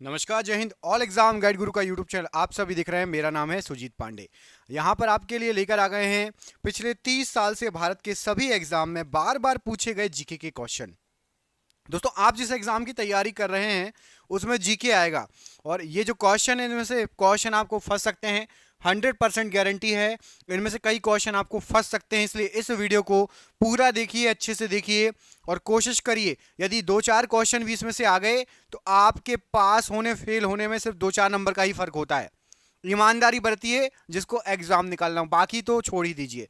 नमस्कार, जय Hind. All exam guide गुरु का यूट्यूब चैनल आप सभी दिख रहे हैं। मेरा नाम है सुजीत पांडे। यहाँ पर आपके लिए लेकर आ गए हैं पिछले 30 साल से भारत के सभी एग्जाम में बार बार पूछे गए जीके के क्वेश्चन। दोस्तों, आप जिस एग्जाम की तैयारी कर रहे हैं उसमें जीके आएगा और ये जो क्वेश्चन है इनमें से क्वेश्चन आपको फंस सकते हैं। 100% गारंटी है इनमें से कई क्वेश्चन आपको फंस सकते हैं, इसलिए इस वीडियो को पूरा देखिए, अच्छे से देखिए और कोशिश करिए। यदि 2-4 क्वेश्चन भी इसमें से आ गए तो आपके पास होने फेल होने में सिर्फ 2-4 नंबर का ही फर्क होता है। ईमानदारी बरतिए जिसको एग्जाम निकालना हो, बाकी तो छोड़ ही दीजिए।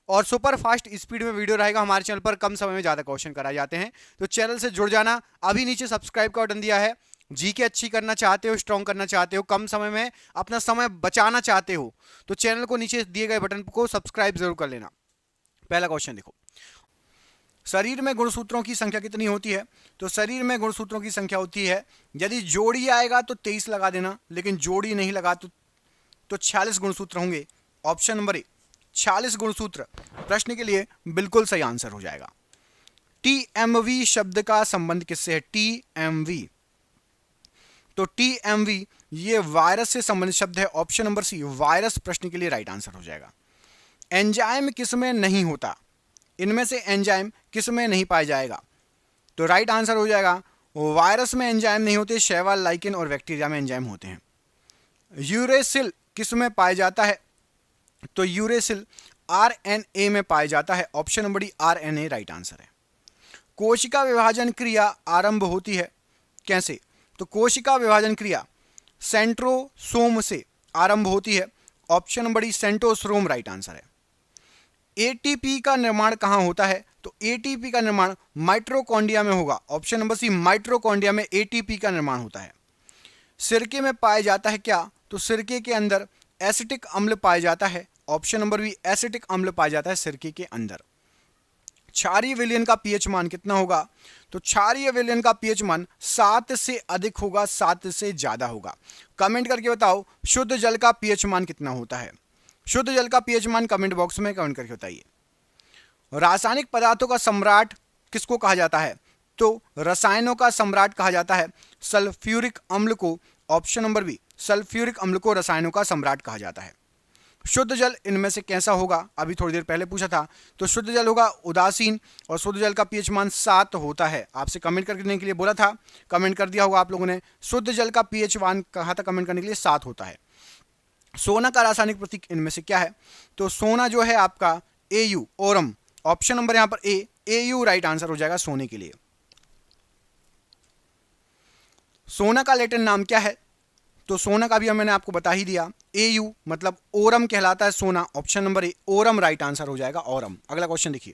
और सुपर फास्ट स्पीड में वीडियो रहेगा हमारे चैनल पर, कम समय में ज़्यादा क्वेश्चन कराए जाते हैं, तो चैनल से जुड़ जाना। अभी नीचे सब्सक्राइब का बटन दिया है। जीके अच्छी करना चाहते हो, स्ट्रॉन्ग करना चाहते हो, कम समय में अपना समय बचाना चाहते हो तो चैनल को नीचे दिए गए बटन को सब्सक्राइब जरूर कर लेना। पहला क्वेश्चन देखो, शरीर में गुणसूत्रों की संख्या कितनी होती है? तो शरीर में गुणसूत्रों की संख्या होती है, यदि जोड़ी आएगा तो 23 लगा देना, लेकिन जोड़ी नहीं लगा तो 46 गुणसूत्र होंगे। ऑप्शन नंबर ए 46 गुणसूत्र प्रश्न के लिए बिल्कुल सही आंसर हो जाएगा। टीएमवी शब्द का संबंध किससे है? टीएमवी, तो टीएमवी ये वायरस से संबंधित शब्द है। ऑप्शन नंबर सी वायरस प्रश्न के लिए राइट आंसर हो जाएगा। एंजाइम किसमें नहीं होता? इनमें से एंजाइम किसमें नहीं पाया जाएगा? तो राइट आंसर हो जाएगा वायरस में एंजाइम नहीं होते, शैवाल, लाइकेन और बैक्टीरिया में एंजाइम होते हैं। यूरेसिल किसमें पाया जाता है? तो यूरेसिल आरएनए में पाया जाता है। Option number D RNA right answer है। कोशिका विभाजन क्रिया आरंभ होती है कैसे? तो कोशिका विभाजन क्रिया सेंट्रोसोम से आरंभ होती है। Option number D centrosome right answer है। एटीपी का निर्माण कहां होता है? तो एटीपी का निर्माण माइटोकॉन्ड्रिया में होगा। ऑप्शन नंबर सी माइटोकॉन्ड्रिया में एटीपी का निर्माण होता है। सिरके में पाया जाता है क्या? तो सिरके के अंदर एसिटिक अम्ल पाया जाता है। ऑप्शन नंबर बी एसिटिक अम्ल पाया जाता है सिरके के अंदर। क्षारीय विलयन का पीएच मान कितना होगा? तो क्षारीय विलयन का पीएच मान 7 से अधिक होगा, 7 से ज्यादा होगा। कमेंट करके बताओ शुद्ध जल का पीएच मान कितना होता है? शुद्ध जल का पीएच मान कमेंट बॉक्स में कमेंट करके बताइए। रासायनिक पदार्थों का सम्राट किसको कहा जाता है? तो रसायनों का सम्राट कहा जाता है सल्फ्यूरिक अम्ल को। ऑप्शन नंबर बी सल्फ्यूरिक अम्ल को रसायनों का सम्राट कहा जाता है। शुद्ध जल इनमें से कैसा होगा? अभी थोड़ी देर पहले पूछा था, तो शुद्ध जल होगा उदासीन और शुद्ध जल का पीएच मान 7 होता है। आपसे कमेंट करने के लिए बोला था, कमेंट कर दिया होगा आप लोगों ने। शुद्ध जल का पीएच मान कहा था कमेंट करने के लिए 7 होता है। सोना का रासायनिक प्रतीक इनमें से क्या है? तो सोना जो है आपका एयू, ओरम। ऑप्शन नंबर यहां पर ए एयू राइट आंसर हो जाएगा सोने के लिए। सोना का लैटिन नाम क्या है? तो सोना का भी मैंने आपको बता ही दिया, एयू मतलब ओरम कहलाता है सोना। ऑप्शन नंबर ए ओरम राइट आंसर हो जाएगा, ओरम। अगला क्वेश्चन देखिए,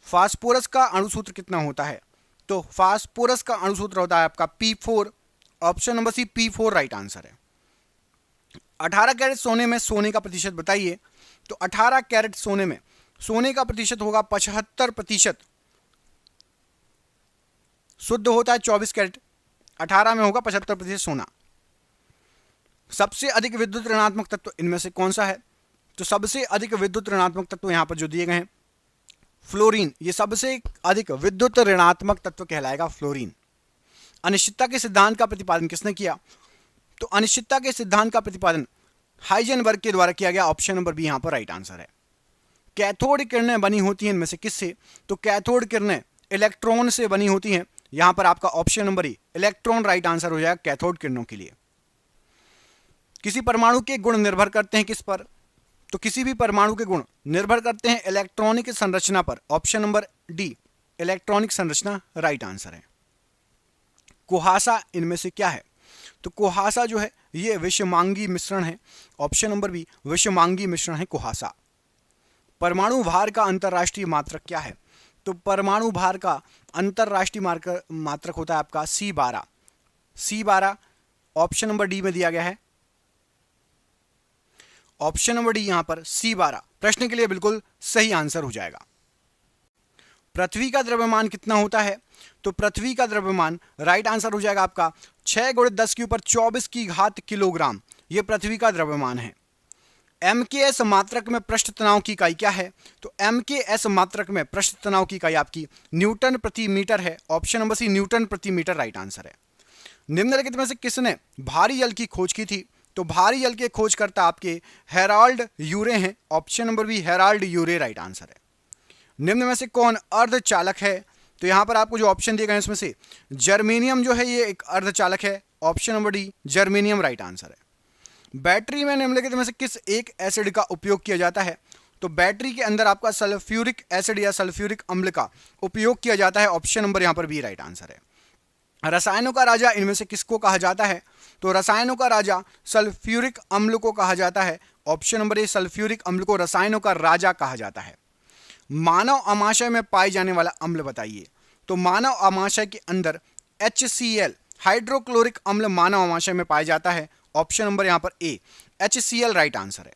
फास्फोरस का अणुसूत्र कितना होता है? तो फास्फोरस का अणुसूत्र होता है आपका P4। Option number C P4 right answer है। 18 कैरेट सोने में सोने का प्रतिशत बताइए। तो 18 कैरेट सोने में सोने का प्रतिशत होगा 75%। शुद्ध होता है 24 कैरेट, 18 में होगा 75% सोना। सबसे अधिक विद्युत ऋणात्मक तत्व इनमें से कौन सा है? तो सबसे अधिक विद्युत ऋणात्मक तत्व यहां पर जो दिए गए हैं फ्लोरीन, ये सबसे अधिक विद्युत ऋणात्मक तत्व कहलाएगा फ्लोरीन। अनिश्चितता के सिद्धांत का प्रतिपादन किसने किया? तो अनिश्चितता के सिद्धांत का प्रतिपादन हाइजेनबर्ग के द्वारा किया गया। ऑप्शन नंबर बी यहां पर राइट आंसर है। कैथोड किरणें बनी होती हैं इनमें से किससे? तो कैथोड किरणें इलेक्ट्रॉन से बनी होती हैं। यहां पर आपका ऑप्शन नंबर ई इलेक्ट्रॉन राइट आंसर हो जाएगा कैथोड किरणों के लिए। किसी परमाणु के गुण निर्भर करते हैं किस पर? तो किसी भी परमाणु के गुण निर्भर करते हैं इलेक्ट्रॉनिक संरचना पर। ऑप्शन नंबर डी इलेक्ट्रॉनिक संरचना राइट आंसर है। कुहासा इनमें से क्या है? तो कुहासा जो है ये विषमांगी मिश्रण है। ऑप्शन नंबर बी विषमांगी मिश्रण है कुहासा। परमाणु भार का अंतरराष्ट्रीय मात्रक क्या है? तो परमाणु भार का अंतरराष्ट्रीय मात्रक होता है आपका C12। C12 option number D में दिया गया है। ऑप्शन नंबर डी यहां पर C12 प्रश्न के लिए बिल्कुल सही आंसर हो जाएगा। पृथ्वी का द्रव्यमान कितना होता है? तो पृथ्वी का द्रव्यमान राइट आंसर हो जाएगा आपका 6 × 10 के ऊपर 24 की घात किलोग्राम। यह पृथ्वी का द्रव्यमान है। MKS मात्रक में पृष्ठ तनाव की इकाई क्या है? तो MKS मात्रक में पृष्ठ तनाव की इकाई आपकी न्यूटन प्रति मीटर है। ऑप्शन नंबर सी न्यूटन प्रति मीटर राइट आंसर है। निम्नलिखित में से किसने भारी जल की खोज की थी? तो भारी जल के खोजकर्ता आपके हेराल्ड यूरे हैं। ऑप्शन नंबर बी हेराल्ड यूरे राइट आंसर है। निम्न में से कौन अर्धचालक है? तो यहां पर आपको जो ऑप्शन दिए गए हैं उसमें से जर्मेनियम जो है ये एक अर्धचालक है। Option number D germanium right answer है। बैटरी में निम्नलिखित में से किस एक एसिड का उपयोग किया जाता है? तो बैटरी के अंदर आपका सल्फ्यूरिक एसिड या सल्फ्यूरिक अम्ल का उपयोग किया जाता है। ऑप्शन नंबर यहां पर बी राइट आंसर है। रसायनों का राजा इनमें से किसको कहा जाता है? तो रसायनों का राजा सल्फ्यूरिक अम्ल को कहा जाता है। ऑप्शन नंबर ए सल्फ्यूरिक अम्ल को रसायनों का राजा कहा जाता है। मानव आमाशय में पाए जाने वाला अम्ल बताइए। तो मानव आमाशय के अंदर HCl हाइड्रोक्लोरिक अम्ल मानव आमाशय में पाया जाता है। ऑप्शन नंबर यहां पर ए HCl राइट आंसर है।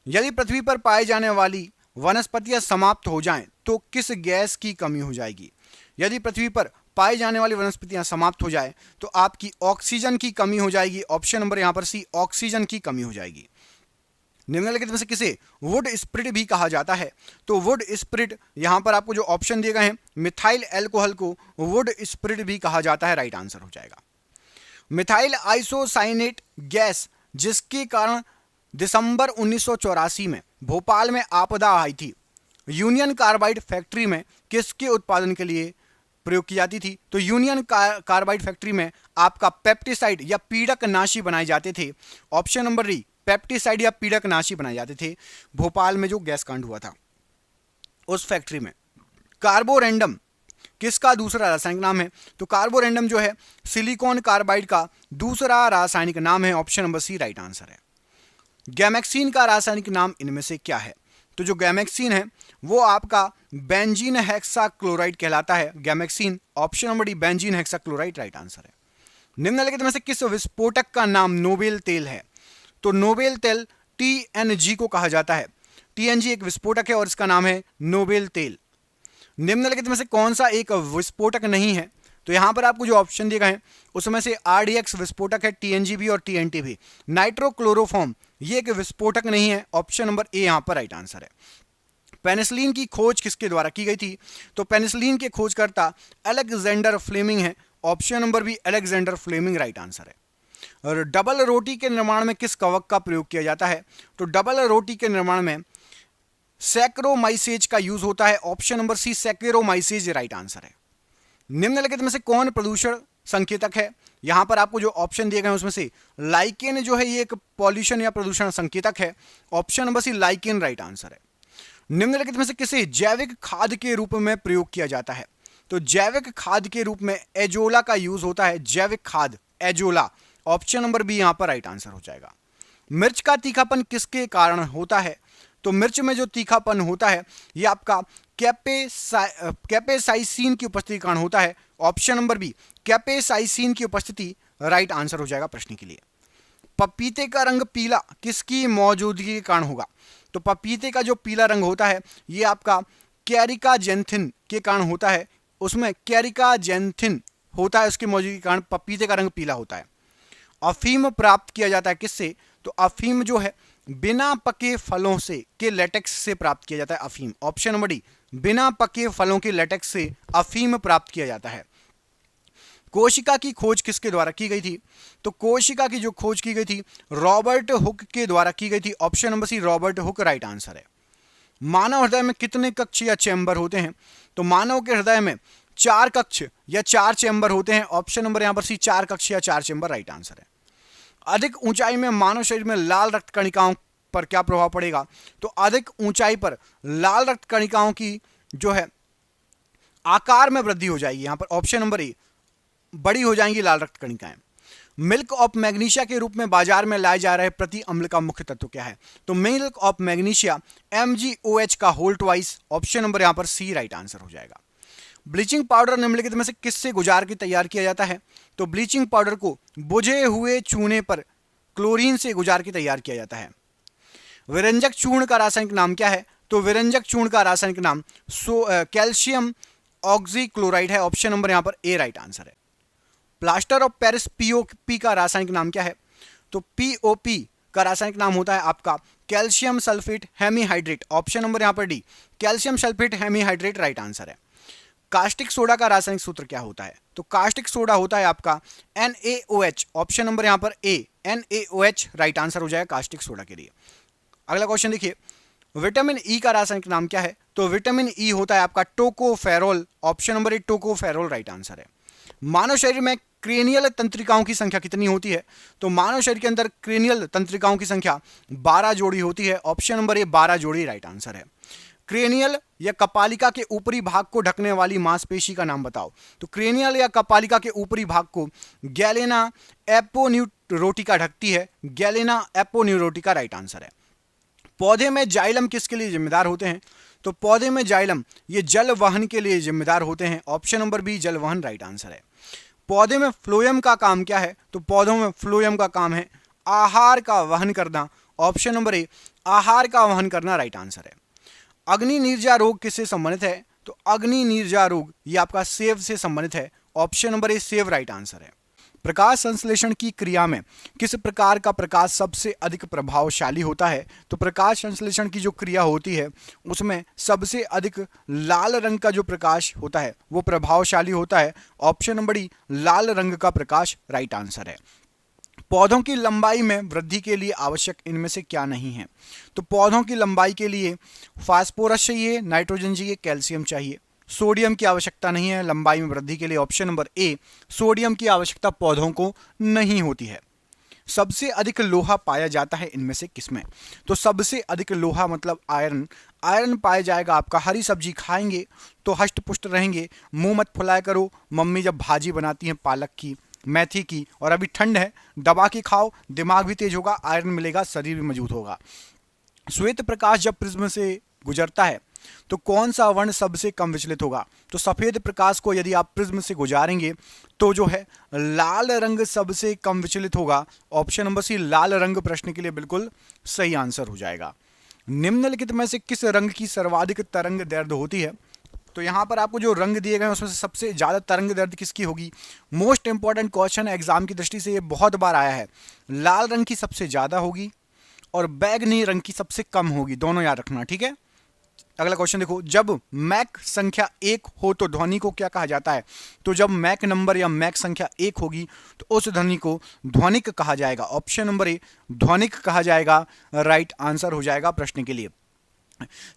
यदि पृथ्वी पर पाए जाने वाली वनस्पतियां समाप्त हो जाएं तो किस गैस की कमी हो जाएगी? यदि पृथ्वी पर पाई जाने वाली वनस्पतियां समाप्त हो जाए तो आपकी ऑक्सीजन की कमी हो जाएगी। ऑप्शन नंबर यहां पर सी ऑक्सीजन की कमी हो जाएगी। निम्नलिखित में से किसे वुड स्प्रिट भी कहा जाता है? तो वुड स्प्रिट यहां पर आपको जो ऑप्शन दिए गए हैं मिथाइल एल्कोहल को वुड स्प्रिट भी कहा जाता है। राइट आंसर हो जाएगा। मिथाइल आइसोसाइनेट गैस जिसके कारण दिसंबर 1984 में भोपाल में आपदा आई थी, यूनियन कार्बाइड फैक्ट्री में किसके उत्पादन के लिए प्रयोग की जाती थी? तो यूनियन कार्बाइड फैक्ट्री में आपका पेप्टिसाइड या पीड़कनाशी बनाए जाते थे। ऑप्शन नंबर डी पेप्टिसाइड या पीड़कनाशी बनाए जाते थे भोपाल में जो गैस कांड हुआ था उस फैक्ट्री में। कार्बोरेंडम किसका दूसरा रासायनिक नाम है? तो कार्बोरेंडम जो है सिलिकॉन कार्बाइड का दूसरा रासायनिक नाम है। Option number C right answer है। गैमेक्सिन का रासायनिक नाम इनमें से क्या है? तो जो गैमेक्सिन है वो आपका बेंजीन हेक्साक्लोराइड कहलाता है। Gammexane option number D benzene hexachloride right answer है। निम्नलिखित में से किस विस्फोटक का नाम नोबेल तेल है? तो नोबेल तेल TNG को कहा जाता है। TNG एक विस्फोटक है और इसका नाम है नोबेल तेल। निम्नलिखित में से कौन सा एक विस्फोटक नहीं है? तो यहां पर आपको जो ऑप्शन दिए गए हैं उसमें से RDX विस्फोटक है, TNG भी और TNT भी। नाइट्रोक्लोरोफॉर्म ये एक विस्फोटक नहीं है। ऑप्शन नंबर ए यहां पर राइट आंसर है। पेनिसिलिन की खोज किसके द्वारा की गई थी? तो पेनिसिलिन के खोजकर्ता अलेक्जेंडर फ्लेमिंग है। Option number B Alexander Fleming right answer है। और डबल रोटी के निर्माण में किस कवक का प्रयोग किया जाता है? तो डबल रोटी के निर्माण में सैक्रोमाइसेज का यूज होता है। Option number C Saccharomyces right answer है। निम्नलिखित में से कौन प्रदूषण संकेतक है? यहां पर आपको जो ऑप्शन दिए गए हैं उसमें से लाइकेन जो है ये एक पॉल्यूशन या प्रदूषण संकेतक है। Option number C lichen right answer है। निम्नलिखित में से किसे जैविक खाद के रूप में प्रयोग किया जाता है? तो जैविक खाद के रूप में एजोला का यूज होता है। जैविक खाद एजोला ऑप्शन नंबर बी यहां पर राइट आंसर हो जाएगा। मिर्च का तीखापन किसके कारण होता है? तो मिर्च में जो तीखापन होता है ये आपका कैपेसाइसिन की उपस्थिति के कारण होता है। ऑप्शन नंबर बी कैपेसाइसिन की उपस्थिति राइट आंसर हो जाएगा प्रश्न के लिए। पपीते का रंग पीला किसकी मौजूदगी के कारण होगा? तो पपीते का जो पीला रंग होता है ये आपका कैरिकाजेंथिन के कारण होता है। उसमें कैरिकाजेंथिन होता है, उसकी मौजूदगी के कारण पपीते का रंग पीला होता है। अफीम प्राप्त किया जाता है किससे? तो अफीम जो है बिना पके फलों से के लेटेक्स से प्राप्त किया जाता है अफीम। ऑप्शन नंबर डी बिना पके फलों के लेटेक्स से अफीम प्राप्त किया जाता है। कोशिका की खोज किसके द्वारा की गई थी? तो कोशिका की जो खोज की गई थी रॉबर्ट हुक के द्वारा की गई थी। Option number C Robert Hooke right answer है। मानव हृदय में कितने कक्ष या चैम्बर होते हैं? तो मानव के हृदय में 4 कक्ष या 4 चैम्बर होते हैं। ऑप्शन नंबर यहां पर सी 4 कक्ष या 4 चैम्बर राइट आंसर है। अधिक ऊंचाई में मानव शरीर में लाल रक्त कणिकाओं पर क्या प्रभाव पड़ेगा? तो अधिक ऊंचाई पर लाल रक्त कणिकाओं की जो है आकार में वृद्धि हो जाएगी। यहां पर ऑप्शन नंबर ए बड़ी हो जाएंगी लाल रक्त कणिकाएं। मिल्क ऑफ मैग्नीशिया के रूप में बाजार में लाए जा रहे प्रति अम्ल का मुख्य तत्व क्या है? तो मिल्क ऑफ मैग्नीशिया MgOH का होल ट्वाइस। ऑप्शन नंबर यहां पर सी राइट आंसर हो जाएगा। ब्लीचिंग पाउडर निम्नलिखित में से किससे गुजार के तैयार किया जाता है? तो ब्लीचिंग पाउडर को बुझे हुए चूने पर क्लोरीन से गुजार के तैयार किया जाता है। विरंजक चूर्ण का रासायनिक नाम क्या है? तो विरंजक चूर्ण का रासायनिक नाम कैल्शियम ऑक्सीक्लोराइड है। ऑप्शन नंबर यहां पर ए राइट आंसर है। प्लास्टर ऑफ पेरिस POP का रासायनिक नाम क्या है? तो POP का रासायनिक नाम होता है आपका calcium sulphate hemihydrate. Option number यहां पर D calcium sulphate hemihydrate right answer है। कास्टिक सोडा का रासायनिक सूत्र क्या होता है? तो कास्टिक सोडा होता है आपका NaOH। ऑप्शन नंबर यहां पर ए, NaOH राइट आंसर हो जाएगा कास्टिक सोडा के लिए। अगला क्वेश्चन देखिए, विटामिन ई का रासायनिक नाम क्या है? तो विटामिन ई होता है आपका टोकोफेरोल। ऑप्शन नंबर ए टोकोफेरोल राइट आंसर है। मानव शरीर में क्रेनियल तंत्रिकाओं की संख्या कितनी होती है? तो मानव शरीर के अंदर क्रेनियल तंत्रिकाओं की संख्या 12 जोड़ी होती है। ऑप्शन नंबर ए 12 जोड़ी राइट आंसर है। क्रेनियल या कपालिका के ऊपरी भाग को ढकने वाली मांसपेशी का नाम बताओ। तो क्रेनियल या कपालिका के ऊपरी भाग को गैलेना एपोन्यूरोटिका ढकती है। गैलेना एपोन्यूरोटिका राइट आंसर है। पौधे में जाइलम किसके लिए जिम्मेदार होते हैं? तो पौधे में जाइलम ये जल वहन के लिए जिम्मेदार होते हैं। ऑप्शन नंबर बी जल वहन राइट आंसर है। पौधे में फ्लोएम का काम क्या है? तो पौधों में फ्लोएम का काम है आहार का वहन करना। ऑप्शन नंबर ए आहार का वहन करना राइट आंसर है। अग्नि नीरजा रोग किससे संबंधित है? तो अग्नि नीरजा रोग ये आपका सेव से संबंधित है। ऑप्शन नंबर ए सेव राइट आंसर है। प्रकाश संश्लेषण की क्रिया में किस प्रकार का प्रकाश सबसे अधिक प्रभावशाली होता है? तो प्रकाश संश्लेषण की जो क्रिया होती है उसमें सबसे अधिक लाल रंग का जो प्रकाश होता है वो प्रभावशाली होता है। ऑप्शन नंबर डी लाल रंग का प्रकाश राइट आंसर है। पौधों की लंबाई में वृद्धि के लिए आवश्यक इनमें से क्या नहीं है? तो पौधों की लंबाई के लिए फास्फोरस चाहिए, नाइट्रोजन चाहिए, कैल्शियम चाहिए। सोडियम की आवश्यकता नहीं है लंबाई में वृद्धि के लिए। ऑप्शन नंबर ए सोडियम की आवश्यकता पौधों को नहीं होती है। सबसे अधिक लोहा पाया जाता है इनमें से किसमें? तो सबसे अधिक लोहा मतलब आयरन। आयरन पाया जाएगा आपका, हरी सब्जी खाएंगे तो हष्ट पुष्ट रहेंगे। मुंह मत फुलाया करो, मम्मी जब भाजी बनाती हैं पालक की, मेथी की, और अभी ठंड है, दबा के खाओ, दिमाग भी तेज होगा, आयरन मिलेगा, शरीर भी मजबूत होगा। श्वेत प्रकाश जब प्रिज्म से गुजरता है तो कौन सा वर्ण सबसे कम विचलित होगा? तो सफेद प्रकाश को यदि आप प्रिज्म से गुजारेंगे तो जो है लाल रंग सबसे कम विचलित होगा। ऑप्शन नंबर सी लाल रंग प्रश्न के लिए बिल्कुल सही आंसर हो जाएगा। निम्नलिखित में से किस रंग की सर्वाधिक तरंग दैर्ध्य होती है? तो यहां पर आपको जो रंग दिए गए हैं उसमें से सबसे ज्यादा तरंग दैर्ध्य किसकी होगी? मोस्ट इंपॉर्टेंट क्वेश्चन है एग्जाम की दृष्टि से, ये बहुत बार आया है। लाल रंग की सबसे ज्यादा होगी और बैगनी रंग की सबसे कम होगी, दोनों याद रखना, ठीक है। अगला क्वेश्चन देखो, जब मैक संख्या 1 हो तो ध्वनि को क्या कहा जाता है? तो जब मैक नंबर या मैक संख्या 1 होगी तो उस ध्वनि को ध्वनिक कहा जाएगा। ऑप्शन नंबर ए ध्वनिक कहा जाएगा राइट आंसर हो जाएगा प्रश्न के लिए।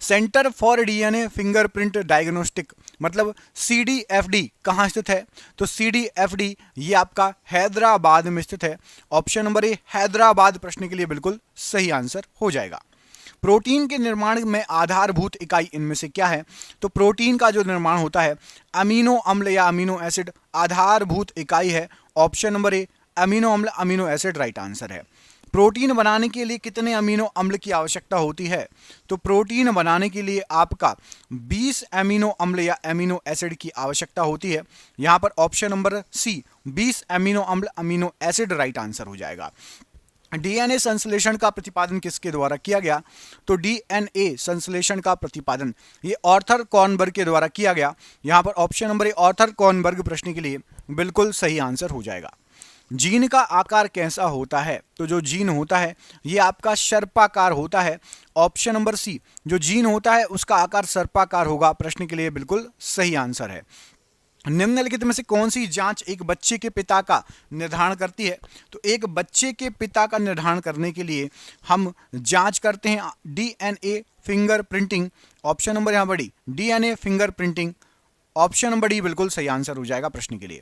Centre for DNA fingerprint diagnostic मतलब CDFD कहाँ स्थित है? तो CDFD ये आपका हैदराबाद में स्थित है। ऑप्शन नंबर ए हैदराबाद प्रश्न के लिए बिल्कुल सही आंसर हो जाएगा। प्रोटीन के निर्माण में आधारभूत इकाई इनमें से क्या है? तो प्रोटीन का जो निर्माण होता है अमीनो अम्ल या अमीनो एसिड आधारभूत इकाई है। ऑप्शन नंबर ए अमीनो अम्ल अमीनो एसिड राइट आंसर है। प्रोटीन बनाने के लिए कितने अमीनो अम्ल की आवश्यकता होती है? तो प्रोटीन बनाने के लिए आपका 20 अमीनो अम्ल या अमीनो एसिड की आवश्यकता होती है। यहां पर ऑप्शन नंबर सी 20 अमीनो अम्ल अमीनो एसिड राइट आंसर हो जाएगा। डीएनए संश्लेषण का प्रतिपादन किसके द्वारा किया गया? तो डीएनए संश्लेषण का प्रतिपादन ये ऑर्थर कॉर्नबर्ग के द्वारा किया गया। यहां पर option number A Arthur Kornberg प्रश्न के लिए बिल्कुल सही आंसर हो जाएगा। जीन का आकार कैसा होता है? तो जो जीन होता है ये आपका सर्पाकार होता है। ऑप्शन नंबर सी जो जीन होता है उसका आकार सर्पाकार होगा प्रश्न के लिए बिल्कुल सही आंसर है। निम्नलिखित में से कौन सी जांच एक बच्चे के पिता का निर्धारण करती है? तो एक बच्चे के पिता का निर्धारण करने के लिए हम जांच करते हैं डीएनए फिंगरप्रिंटिंग। ऑप्शन नंबर यहां बड़ी DNA fingerprinting. Option number D बिल्कुल सही आंसर हो जाएगा प्रश्न के लिए।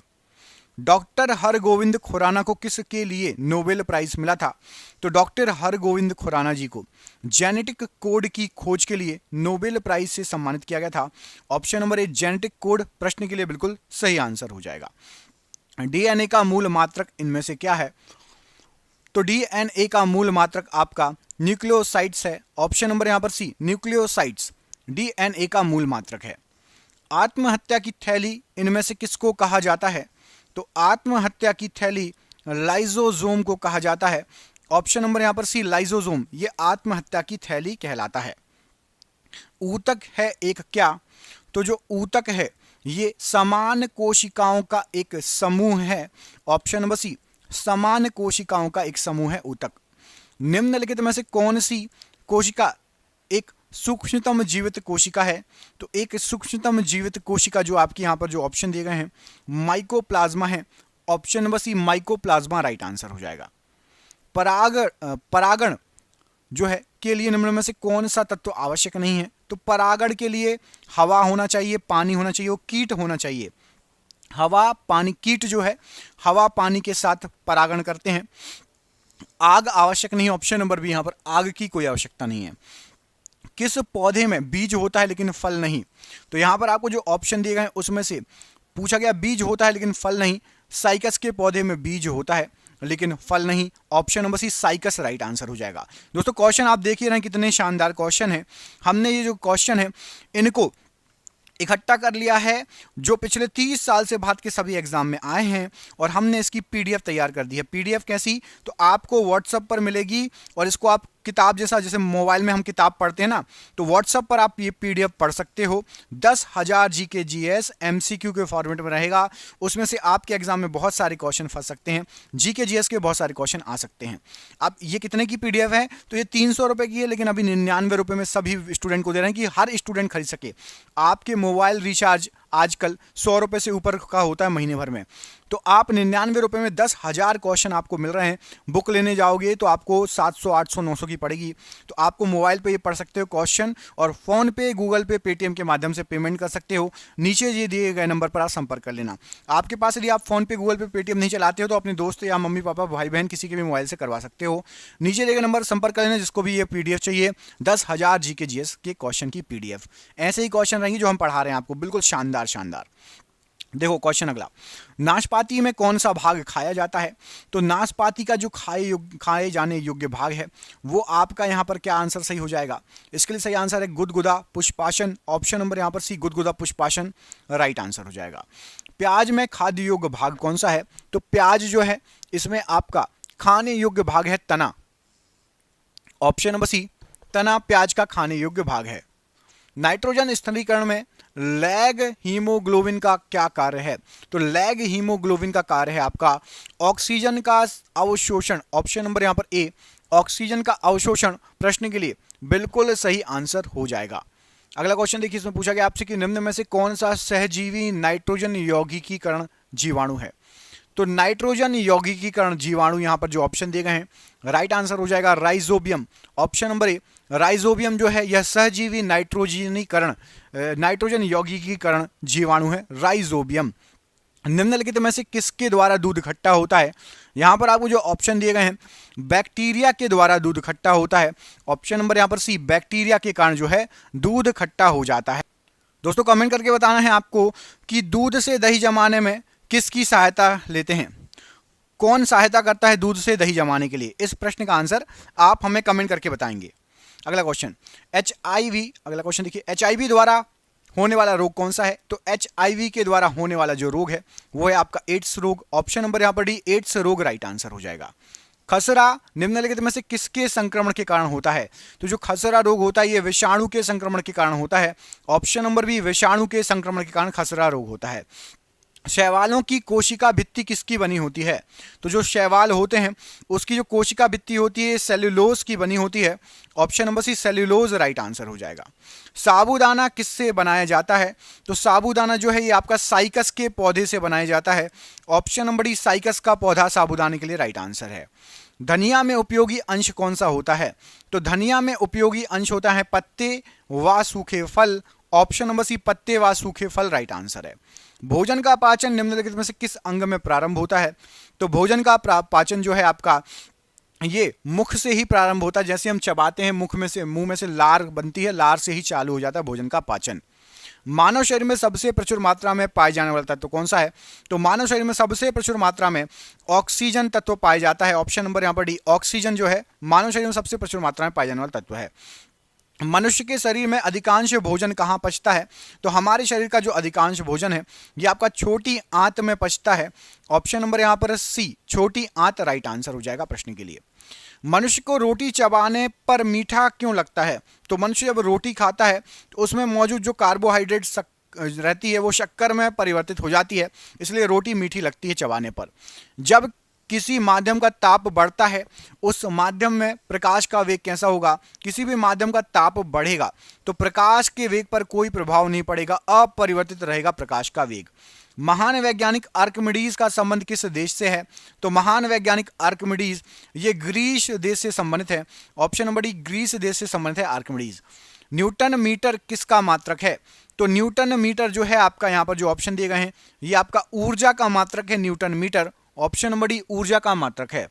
डॉक्टर हरगोविंद खुराना को किसके लिए नोबेल प्राइज मिला था? तो डॉक्टर हरगोविंद खुराना जी को जेनेटिक कोड की खोज के लिए नोबेल प्राइज से सम्मानित किया गया था। Option number a genetic code प्रश्न के लिए बिल्कुल सही आंसर हो जाएगा। डीएनए का मूल मात्रक इनमें से क्या है? तो डीएनए का मूल मात्रक आपका न्यूक्लियोसाइड्स है। ऑप्शन नंबर यहां पर सी न्यूक्लियोसाइड्स डीएनए का मूल मात्रक है। आत्महत्या की थैली इनमें से किसको कहा जाता है? तो आत्महत्या की थैली लाइसोसोम को कहा जाता है। ऑप्शन नंबर यहां पर सी लाइसोसोम ये आत्महत्या की थैली कहलाता है। ऊतक है एक क्या? तो जो ऊतक है ये समान कोशिकाओं का एक समूह है। ऑप्शन नंबर सी समान कोशिकाओं का एक समूह है ऊतक। निम्नलिखित में से कौन सी कोशिका एक सूक्ष्मतम जीवित कोशिका है? तो एक सूक्ष्मतम जीवित कोशिका जो आपकी यहाँ पर जो ऑप्शन दिए गए हैं माइकोप्लाज्मा है। Option number C mycoplasma right answer हो जाएगा। परागण जो है के लिए निम्न में से कौन सा तत्व आवश्यक नहीं है? तो परागण के लिए हवा होना चाहिए, पानी होना चाहिए और कीट होना चाहिए। हवा पानी, कीट जो है हवा पानी के साथ परागण करते हैं। आग आवश्यक नहीं, ऑप्शन नंबर बी, यहां पर आग की कोई आवश्यकता नहीं है। किस पौधे में बीज होता है लेकिन फल नहीं? तो यहां पर आपको जो ऑप्शन दिए गए हैं उसमें से पूछा गया बीज होता है लेकिन फल नहीं। साइकस के पौधे में बीज होता है लेकिन फल नहीं। Option number C cycas right answer हो जाएगा। दोस्तों क्वेश्चन आप देख ही रहे हैं कितने शानदार क्वेश्चन है। हमने ये जो क्वेश्चन है इनको इकट्ठा कर लिया है जो पिछले 30 साल से भारत के सभी एग्जाम में आए हैं और हमने इसकी पीडीएफ तैयार कर दी है। पीडीएफ कैसी? तो आपको व्हाट्सएप पर मिलेगी और इसको आप किताब जैसे मोबाइल में हम किताब पढ़ते हैं ना, तो व्हाट्सएप पर आप ये पीडीएफ पढ़ सकते हो। 10,000 जीके जीएस एमसीक्यू के फॉर्मेट में रहेगा। उसमें से आपके एग्जाम में बहुत सारे क्वेश्चन फंस सकते हैं, जीके जीएस के बहुत सारे क्वेश्चन आ सकते हैं। अब ये कितने की पीडीएफ है? तो ये 300 रुपए की है, लेकिन अभी 99 रुपए में सभी स्टूडेंट को दे रहे हैं कि हर स्टूडेंट खरीद सके। आपके मोबाइल रिचार्ज आजकल 100 रुपए से ऊपर का होता है महीने भर में, तो आप 99 रुपए में 10,000 क्वेश्चन आपको मिल रहे हैं। बुक लेने जाओगे तो आपको 700, 800, 900 की पड़ेगी। तो आपको मोबाइल पे ये पढ़ सकते हो क्वेश्चन और फोन पे, गूगल पे, पेटीएम के माध्यम से पेमेंट कर सकते हो। नीचे ये दिए गए नंबर पर आप संपर्क कर लेना। आपके पास यदि आप फोन पे, गूगल पे, पेटीएम नहीं चलाते हो तो अपने दोस्त या मम्मी पापा, भाई बहन किसी के भी मोबाइल से करवा सकते हो। नीचे दिए गए नंबर संपर्क कर लेना जिसको भी ये पीडीएफ चाहिए। 10,000 जीके जीएस के क्वेश्चन की पीडीएफ। ऐसे ही क्वेश्चन रहेंगे जो हम पढ़ा रहे हैं आपको, बिल्कुल शानदार शानदार। देखो क्वेश्चन अगला, नाशपाती में कौन सा भाग खाया जाता है? तो नाशपाती का जो खाए जाने योग्य भाग है वो आपका यहाँ पर क्या आंसर सही हो जाएगा? इसके लिए सही आंसर है गुदगुदा पुष्पाशन। ऑप्शन नंबर यहाँ पर सी गुदगुदा पुष्पाशन राइट आंसर हो जाएगा। प्याज में खाद्य योग्य भाग कौन सा है? तो प्याज जो है इसमें आपका खाने योग्य भाग है तना। ऑप्शन नंबर सी तना प्याज का खाने योग्य भाग है। नाइट्रोजन स्थिरीकरण में लैग हीमोग्लोबिन का क्या कार्य है? तो लैग हीमोग्लोबिन का कार्य है आपका ऑक्सीजन का अवशोषण। ऑप्शन नंबर यहां पर ए ऑक्सीजन का अवशोषण प्रश्न के लिए बिल्कुल सही आंसर हो जाएगा। अगला क्वेश्चन देखिए, इसमें पूछा गया आपसे कि निम्न में से कौन सा सहजीवी नाइट्रोजन यौगिकीकरण जीवाणु है? तो नाइट्रोजन यौगिकीकरण जीवाणु यहां पर जो ऑप्शन दिए गए हैं राइट आंसर हो जाएगा राइजोबियम। ऑप्शन नंबर ए राइजोबियम जो है यह सहजीवी नाइट्रोजन यौगिकीकरण जीवाणु है राइजोबियम। निम्नलिखित में से किसके द्वारा दूध खट्टा होता है? यहां पर आपको जो ऑप्शन दिए गए हैं बैक्टीरिया के द्वारा दूध खट्टा होता है। ऑप्शन नंबर यहां पर सी बैक्टीरिया के कारण जो है दूध खट्टा हो जाता है। दोस्तों कमेंट करके बताना है आपको कि दूध से दही जमाने में किसकी सहायता लेते हैं? कौन सहायता करता है दूध से दही जमाने के लिए? इस प्रश्न का आंसर आप हमें कमेंट करके बताएंगे। अगला क्वेश्चन एचआईवी। अगला क्वेश्चन देखिए, एचआईवी द्वारा होने वाला रोग कौन सा है? तो एचआईवी के द्वारा होने वाला जो रोग है वो है आपका एड्स रोग। ऑप्शन नंबर यहां पर डी एड्स रोग राइट आंसर हो जाएगा। खसरा निम्नलिखित में से किसके संक्रमण के कारण होता है? तो जो खसरा रोग होता है ये विषाणु के संक्रमण के कारण होता है। ऑप्शन नंबर बी विषाणु के संक्रमण के कारण खसरा रोग होता है। शैवालों की कोशिका भित्ति किसकी बनी होती है? तो जो शैवाल होते हैं उसकी जो कोशिका भित्ति होती है सेल्यूलोज की बनी होती है। Option number C cellulose right answer हो जाएगा। साबूदाना किससे बनाया जाता है? तो साबूदाना जो है ये आपका साइकस के पौधे से बनाया जाता है। ऑप्शन नंबर डी साइकस का पौधा साबूदाने के लिए राइट आंसर है। धनिया में उपयोगी अंश कौन सा होता है? तो धनिया में उपयोगी अंश होता है पत्ते व सूखे फल। ऑप्शन नंबर सी पत्ते व सूखे फल राइट आंसर है। भोजन का पाचन निम्नलिखित में से किस अंग में प्रारंभ होता है? तो भोजन का पाचन जो है आपका ये मुख से ही प्रारंभ होता है। जैसे हम चबाते हैं मुंह में से लार बनती है, लार से ही चालू हो जाता है भोजन का पाचन। मानव शरीर में सबसे प्रचुर मात्रा में पाए जाने वाला तत्व कौन सा है? तो मानव शरीर में सबसे प्रचुर मात्रा में ऑक्सीजन तत्व पाया जाता है। ऑप्शन नंबर यहाँ पर डी ऑक्सीजन जो है मानव शरीर में सबसे प्रचुर मात्रा में पाए जाने वाला तत्व है। मनुष्य के शरीर में अधिकांश भोजन कहाँ पचता है? तो हमारे शरीर का जो अधिकांश भोजन है ये आपका छोटी आंत में पचता है। ऑप्शन नंबर यहाँ पर सी छोटी आंत राइट आंसर हो जाएगा प्रश्न के लिए। मनुष्य को रोटी चबाने पर मीठा क्यों लगता है? तो मनुष्य जब रोटी खाता है तो उसमें मौजूद जो कार्बोहाइड्रेट रहती है वो शक्कर में परिवर्तित हो जाती है, इसलिए रोटी मीठी लगती है चबाने पर। जब किसी माध्यम का ताप बढ़ता है उस माध्यम में प्रकाश का वेग कैसा होगा? किसी भी माध्यम का ताप बढ़ेगा तो प्रकाश के वेग पर कोई प्रभाव नहीं पड़ेगा, अपरिवर्तित रहेगा प्रकाश का वेग। महान वैज्ञानिक आर्किमिडीज का संबंध किस देश से है? तो महान वैज्ञानिक आर्किमिडीज ये ग्रीस देश से संबंधित है। ऑप्शन नंबर डी, ग्रीस देश से संबंधित है आर्किमिडीज। न्यूटन मीटर किसका मात्रक है? तो न्यूटन मीटर जो है आपका यहाँ पर जो ऑप्शन दिए गए हैं ये आपका ऊर्जा का मात्रक है newton metre. Option number D ऊर्जा का मात्रक है।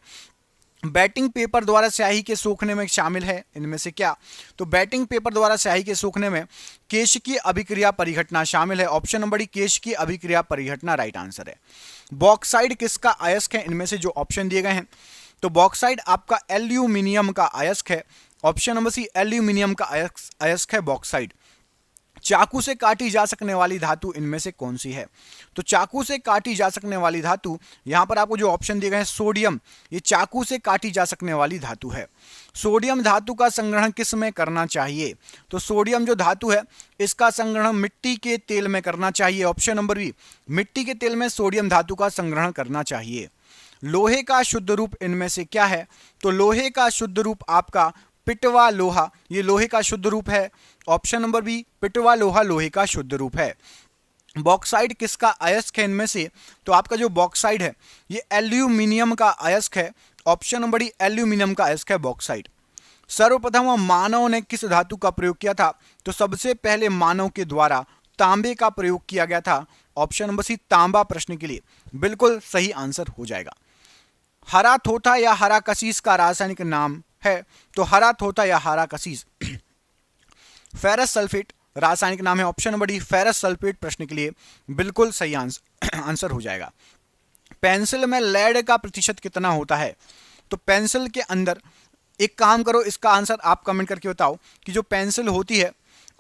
बैटिंग पेपर द्वारा स्याही के सूखने में शामिल है इनमें से क्या? तो बैटिंग पेपर द्वारा स्याही के सूखने में केशिकीय अभिक्रिया परिघटना शामिल है। ऑप्शन नंबर डी केशिकीय अभिक्रिया परिघटना राइट आंसर है। बॉक्साइड किसका अयस्क है? इनमें से जो ऑप्शन दिए गए हैं तो बॉक्साइड आपका एल्यूमिनियम का अयस्क है। ऑप्शन नंबर सी एल्यूमिनियम का अयस्क है बॉक्साइड। चाकू से काटी जा सकने वाली धातु इनमें से कौन सी है? तो चाकू से काटी जा सकने वाली धातु यहां पर आपको जो ऑप्शन दिए गए हैं सोडियम, ये चाकू से काटी जा सकने वाली धातु है। सोडियम धातु का संग्रहण किस में करना चाहिए? तो सोडियम जो धातु है इसका संग्रहण मिट्टी के तेल में करना चाहिए। ऑप्शन नंबर बी मिट्टी के तेल में सोडियम धातु का संग्रहण करना चाहिए। लोहे का शुद्ध रूप इनमें से क्या है? तो लोहे का शुद्ध रूप आपका पिटवा लोहा, ये लोहे का शुद्ध रूप है। ऑप्शन नंबर बी पिटवा लोहा लोहे का शुद्ध रूप है। बॉक्साइड किसका अयस्क है इनमें से? तो आपका जो बॉक्साइड है ये एल्यूमिनियम का अयस्क है। ऑप्शन नंबर डी एल्यूमिनियम का अयस्क है बॉक्साइड। सर्वप्रथम मानव ने किस धातु का प्रयोग किया था? तो सबसे पहले मानव के द्वारा तांबे का प्रयोग किया गया था। ऑप्शन नंबर सी तांबा प्रश्न के लिए बिल्कुल सही आंसर हो जाएगा। हरा थोथा या हरा कसीस का रासायनिक नाम है? तो हरा थोथा या हरा कसीस फेरस सल्फेट रासायनिक नाम है। Option number D ferrous sulphate प्रश्न के लिए बिल्कुल सही आंसर हो जाएगा। पेंसिल में लेड का प्रतिशत कितना होता है? तो पेंसिल के अंदर एक काम करो, इसका आंसर आप कमेंट करके बताओ कि जो पेंसिल होती है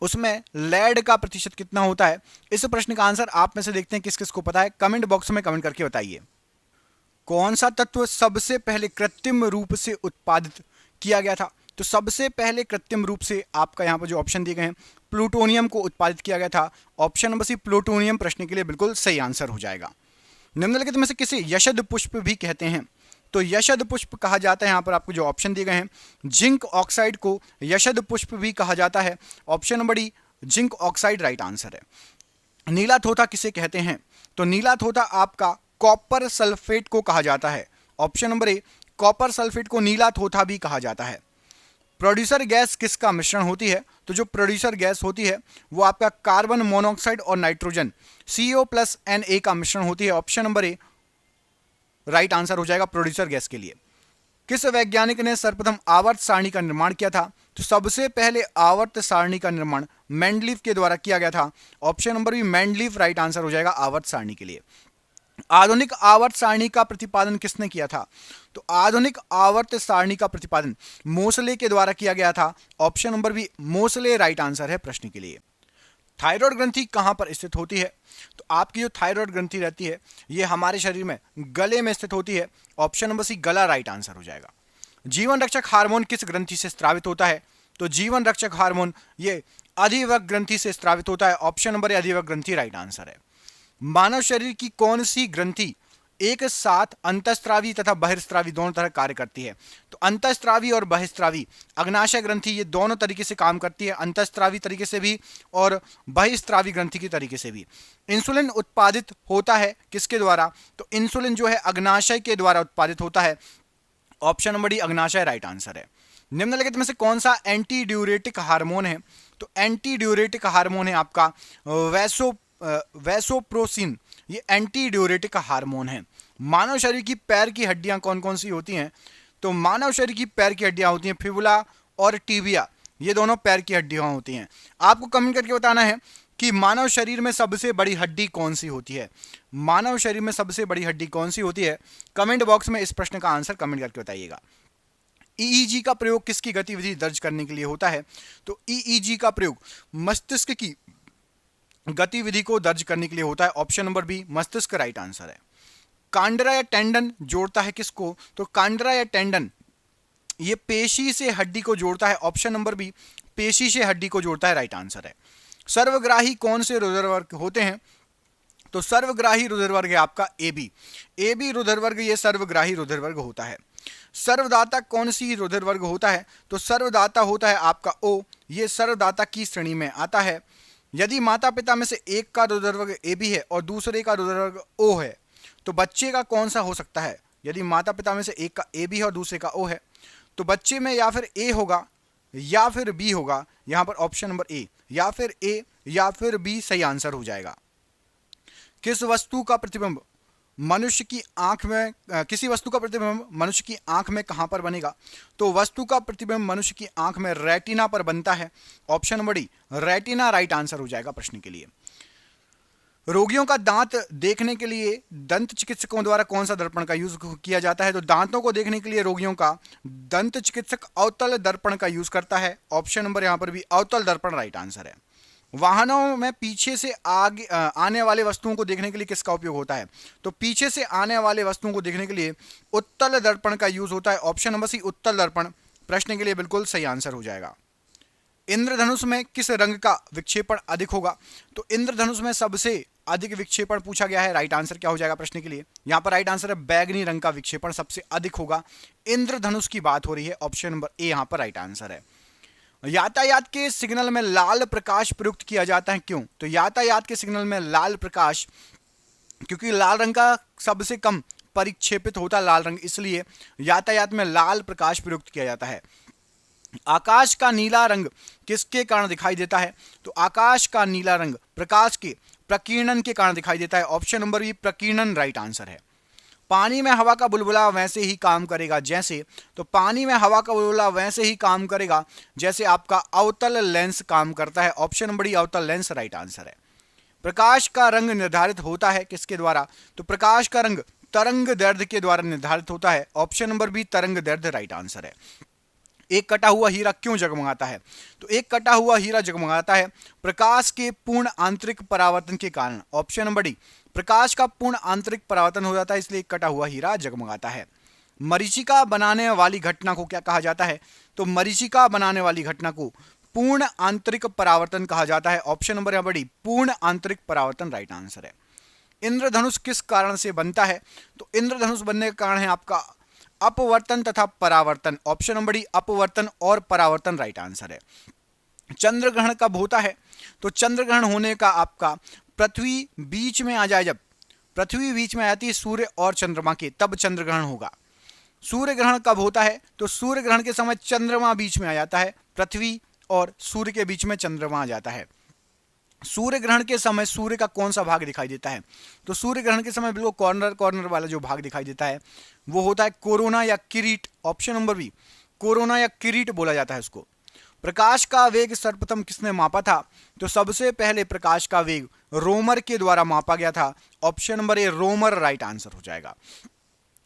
उसमें लेड का प्रतिशत कितना होता है। इस प्रश्न का आंसर आप में से देखते हैं किस किस को पता है, कमेंट बॉक्स में कमेंट करके बताइए। कौन सा तत्व सबसे पहले कृत्रिम रूप से उत्पादित किया गया था? तो सबसे पहले कृत्रिम रूप से आपका यहाँ पर जो ऑप्शन दिए गए हैं प्लूटोनियम को उत्पादित किया गया था। ऑप्शन नंबर सी प्लूटोनियम प्रश्न के लिए बिल्कुल सही आंसर हो जाएगा। निम्नलिखित में से किसे यशद पुष्प भी कहते हैं? तो यशद पुष्प कहा जाता है, यहाँ पर आपको जो ऑप्शन दिए गए हैं जिंक ऑक्साइड को यशद पुष्प भी कहा जाता है। Option number D zinc oxide right answer है। नीला थोथा किसे कहते हैं? तो नीला थोथा आपका कॉपर सल्फेट को कहा जाता है। ऑप्शन नंबर ए कॉपर सल्फेट को नीला थोथा भी कहा जाता है। प्रोड्यूसर गैस किसका मिश्रण होती है? तो जो प्रोड्यूसर गैस होती है वो आपका कार्बन मोनोऑक्साइड और नाइट्रोजन CO+Na का मिश्रण होती है। ऑप्शन नंबर ए राइट आंसर हो जाएगा प्रोड्यूसर गैस के लिए। किस वैज्ञानिक ने सर्वप्रथम आवर्त सारणी का निर्माण किया था? तो सबसे पहले आवर्त सारणी का निर्माण मेंडलीफ के द्वारा किया गया था। Option number B Mendeleev right answer हो जाएगा आवर्त सारणी के लिए। आधुनिक आवर्त सारणी का प्रतिपादन किसने किया था? तो आधुनिक आवर्त सारणी का प्रतिपादन मोसले के द्वारा किया गया था। Option number B Mosle right answer है प्रश्न के लिए। थायराइड ग्रंथि कहां पर स्थित होती है? तो आपकी जो थायराइड ग्रंथि रहती है ये हमारे शरीर में गले में स्थित होती है। ऑप्शन नंबर सी गला राइट आंसर हो जाएगा। जीवन रक्षक हार्मोन किस ग्रंथि से स्रावित होता है? तो जीवन रक्षक हार्मोन ये अधिवक्र ग्रंथि से स्रावित होता है। ऑप्शन नंबर ए अधिवक्र ग्रंथि राइट आंसर है। मानव शरीर की कौन सी ग्रंथि एक साथ अंतःस्रावी तथा बहिर्स्रावी दोनों तरह कार्य करती है? तो अंतःस्रावी और बहिर्स्रावी अग्नाशय ग्रंथि ये दोनों तरीके से काम करती है, अंतःस्रावी तरीके से भी और बहिर्स्रावी ग्रंथि की तरीके से भी। इंसुलिन उत्पादित होता है किसके द्वारा? तो इंसुलिन जो है अग्नाशय के द्वारा उत्पादित होता है। ऑप्शन नंबर डी अग्नाशय राइट आंसर है। निम्नलिखित में से कौन सा एंटी ड्यूरेटिक हार्मोन है? तो एंटी ड्यूरेटिक हार्मोन है आपका वैसोप्रोसिन, ये एंटी ड्यूरेटिक हार्मोन है। मानव शरीर की पैर की हड्डियां कौन कौन सी होती हैं? तो मानव शरीर की पैर की हड्डियां होती हैं फिबुला और टिबिया, ये दोनों पैर की हड्डियां होती हैं। आपको कमेंट करके बताना है कि मानव शरीर में सबसे बड़ी हड्डी कौन सी होती है? मानव शरीर में सबसे बड़ी हड्डी कौन सी होती है? कमेंट बॉक्स में इस प्रश्न का आंसर कमेंट करके बताइएगा। EEG का प्रयोग किसकी गतिविधि दर्ज करने के लिए होता है? तो EEG का प्रयोग मस्तिष्क की गतिविधि को दर्ज करने के लिए होता है। ऑप्शन नंबर बी मस्तिष्क राइट आंसर है। कांडरा या टेंडन जोड़ता है किसको? तो कांडरा या टेंडन ये पेशी से हड्डी को जोड़ता है। ऑप्शन नंबर बी पेशी से हड्डी को जोड़ता है राइट आंसर है। सर्वग्राही कौन से रोजरवर्ग होते हैं? तो सर्वग्राही रुधिरवर्ग है आपका ए बी। ए बी रुधिरवर्ग ये सर्वग्राही रुधिरवर्ग होता है। सर्वदाता कौन सी रुधिरवर्ग होता है? तो सर्वदाता होता है आपका ओ, ये सर्वदाता की श्रेणी में आता है। यदि माता पिता में से एक का रुधिरवर्ग ए बी है और दूसरे का रुधिरवर्ग ओ है, तो बच्चे का कौन सा हो सकता है? यदि माता पिता में से एक का ए बी है और दूसरे का ओ है, तो बच्चे में या फिर ए होगा या फिर बी होगा। यहां पर ऑप्शन नंबर ए, या फिर ए या फिर बी सही आंसर हो जाएगा। किस वस्तु का प्रतिबिंब मनुष्य की आंख में किसी वस्तु का प्रतिबिंब मनुष्य की आंख में कहां पर बनेगा? तो वस्तु का प्रतिबिंब मनुष्य की आंख में रेटिना पर बनता है। Option number D, retina right answer हो जाएगा प्रश्न के लिए। रोगियों का दांत देखने के लिए दंत चिकित्सकों द्वारा कौन सा दर्पण का यूज किया जाता है? तो दांतों को देखने के लिए रोगियों का दंत चिकित्सक अवतल दर्पण का यूज करता है। ऑप्शन नंबर यहां पर भी अवतल दर्पण राइट आंसर है। वाहनों में पीछे से आगे आने वाले वस्तुओं को देखने के लिए किसका उपयोग होता है? तो पीछे से आने वाले वस्तुओं को देखने के लिए उत्तल दर्पण का यूज होता है। ऑप्शन नंबर सी, उत्तल दर्पण प्रश्न के लिए बिल्कुल सही आंसर हो जाएगा। इंद्रधनुष में किस रंग का विक्षेपण अधिक होगा? तो इंद्रधनुष में सबसे अधिक विक्षेपण पूछा गया है। राइट आंसर क्या हो जाएगा प्रश्न के लिए? यहां पर राइट आंसर है बैगनी रंग का विक्षेपण सबसे अधिक होगा। इंद्रधनुष की बात हो रही है। ऑप्शन नंबर ए यहां पर राइट आंसर है। यातायात के सिग्नल में लाल प्रकाश प्रयुक्त किया जाता है, क्यों? तो यातायात के सिग्नल में लाल प्रकाश, क्योंकि लाल रंग का सबसे कम परिक्षेपित होता है लाल रंग, इसलिए यातायात में लाल प्रकाश प्रयुक्त किया जाता है। आकाश का नीला रंग किसके कारण दिखाई देता है? तो आकाश का नीला रंग प्रकाश के प्रकीर्णन के कारण दिखाई देता है। ऑप्शन नंबर बी, प्रकीर्णन राइट आंसर है। पानी में हवा का बुलबुला वैसे ही काम करेगा जैसे, तो पानी में हवा का बुलबुला वैसे ही काम करेगा जैसे आपका अवतल लेंस काम करता है। ऑप्शन नंबर डी, अवतल लेंस राइट आंसर है। प्रकाश का रंग निर्धारित होता है किसके द्वारा? तो प्रकाश का रंग तरंग दैर्ध्य के द्वारा निर्धारित होता है। ऑप्शन नंबर बी, तरंग दैर्ध्य राइट आंसर है। एक कटा हुआ हीरा क्यों जगमगाता है? तो एक कटा हुआ हीरा जगमगाता है प्रकाश के पूर्ण आंतरिक परावर्तन के कारण। ऑप्शन नंबर डी, प्रकाश का पूर्ण आंतरिक परावर्तन हो जाता है, इसलिए कटा हुआ हीरा जगमगाता है। मरीचिका बनाने वाली घटना को क्या कहा जाता है? तो मरीचिका बनाने वाली घटना को पूर्ण आंतरिक परावर्तन कहा जाता है। ऑप्शन नंबर यहां पर डी, पूर्ण आंतरिक परावर्तन राइट आंसर है। इंद्रधनुष किस कारण से बनता है? तो इंद्रधनुष बनने का कारण है आपका अपवर्तन तथा परावर्तन। ऑप्शन नंबर डी, अपवर्तन और परावर्तन राइट आंसर है। चंद्र ग्रहण कब होता है? तो चंद्र ग्रहण होने का आपका पृथ्वी बीच में आ जाए, जब पृथ्वी बीच में आती है सूर्य और चंद्रमा के, तब चंद्र ग्रहण होगा। सूर्य ग्रहण कब होता है? तो सूर्य ग्रहण के समय चंद्रमा बीच में आ जाता है, पृथ्वी और सूर्य के बीच में चंद्रमा आ जाता है। सूर्य ग्रहण के समय सूर्य का कौन सा भाग दिखाई देता है? तो सूर्य ग्रहण के समय बिल्कुल कॉर्नर कॉर्नर वाला जो भाग दिखाई देता है वो होता है कोरोना या किरीट। ऑप्शन नंबर बी, कोरोना या किरीट बोला जाता है उसको। प्रकाश का वेग सर्वप्रथम किसने मापा था? तो सबसे पहले प्रकाश का वेग रोमर के द्वारा मापा गया था। Option number A, Roemer right answer हो जाएगा।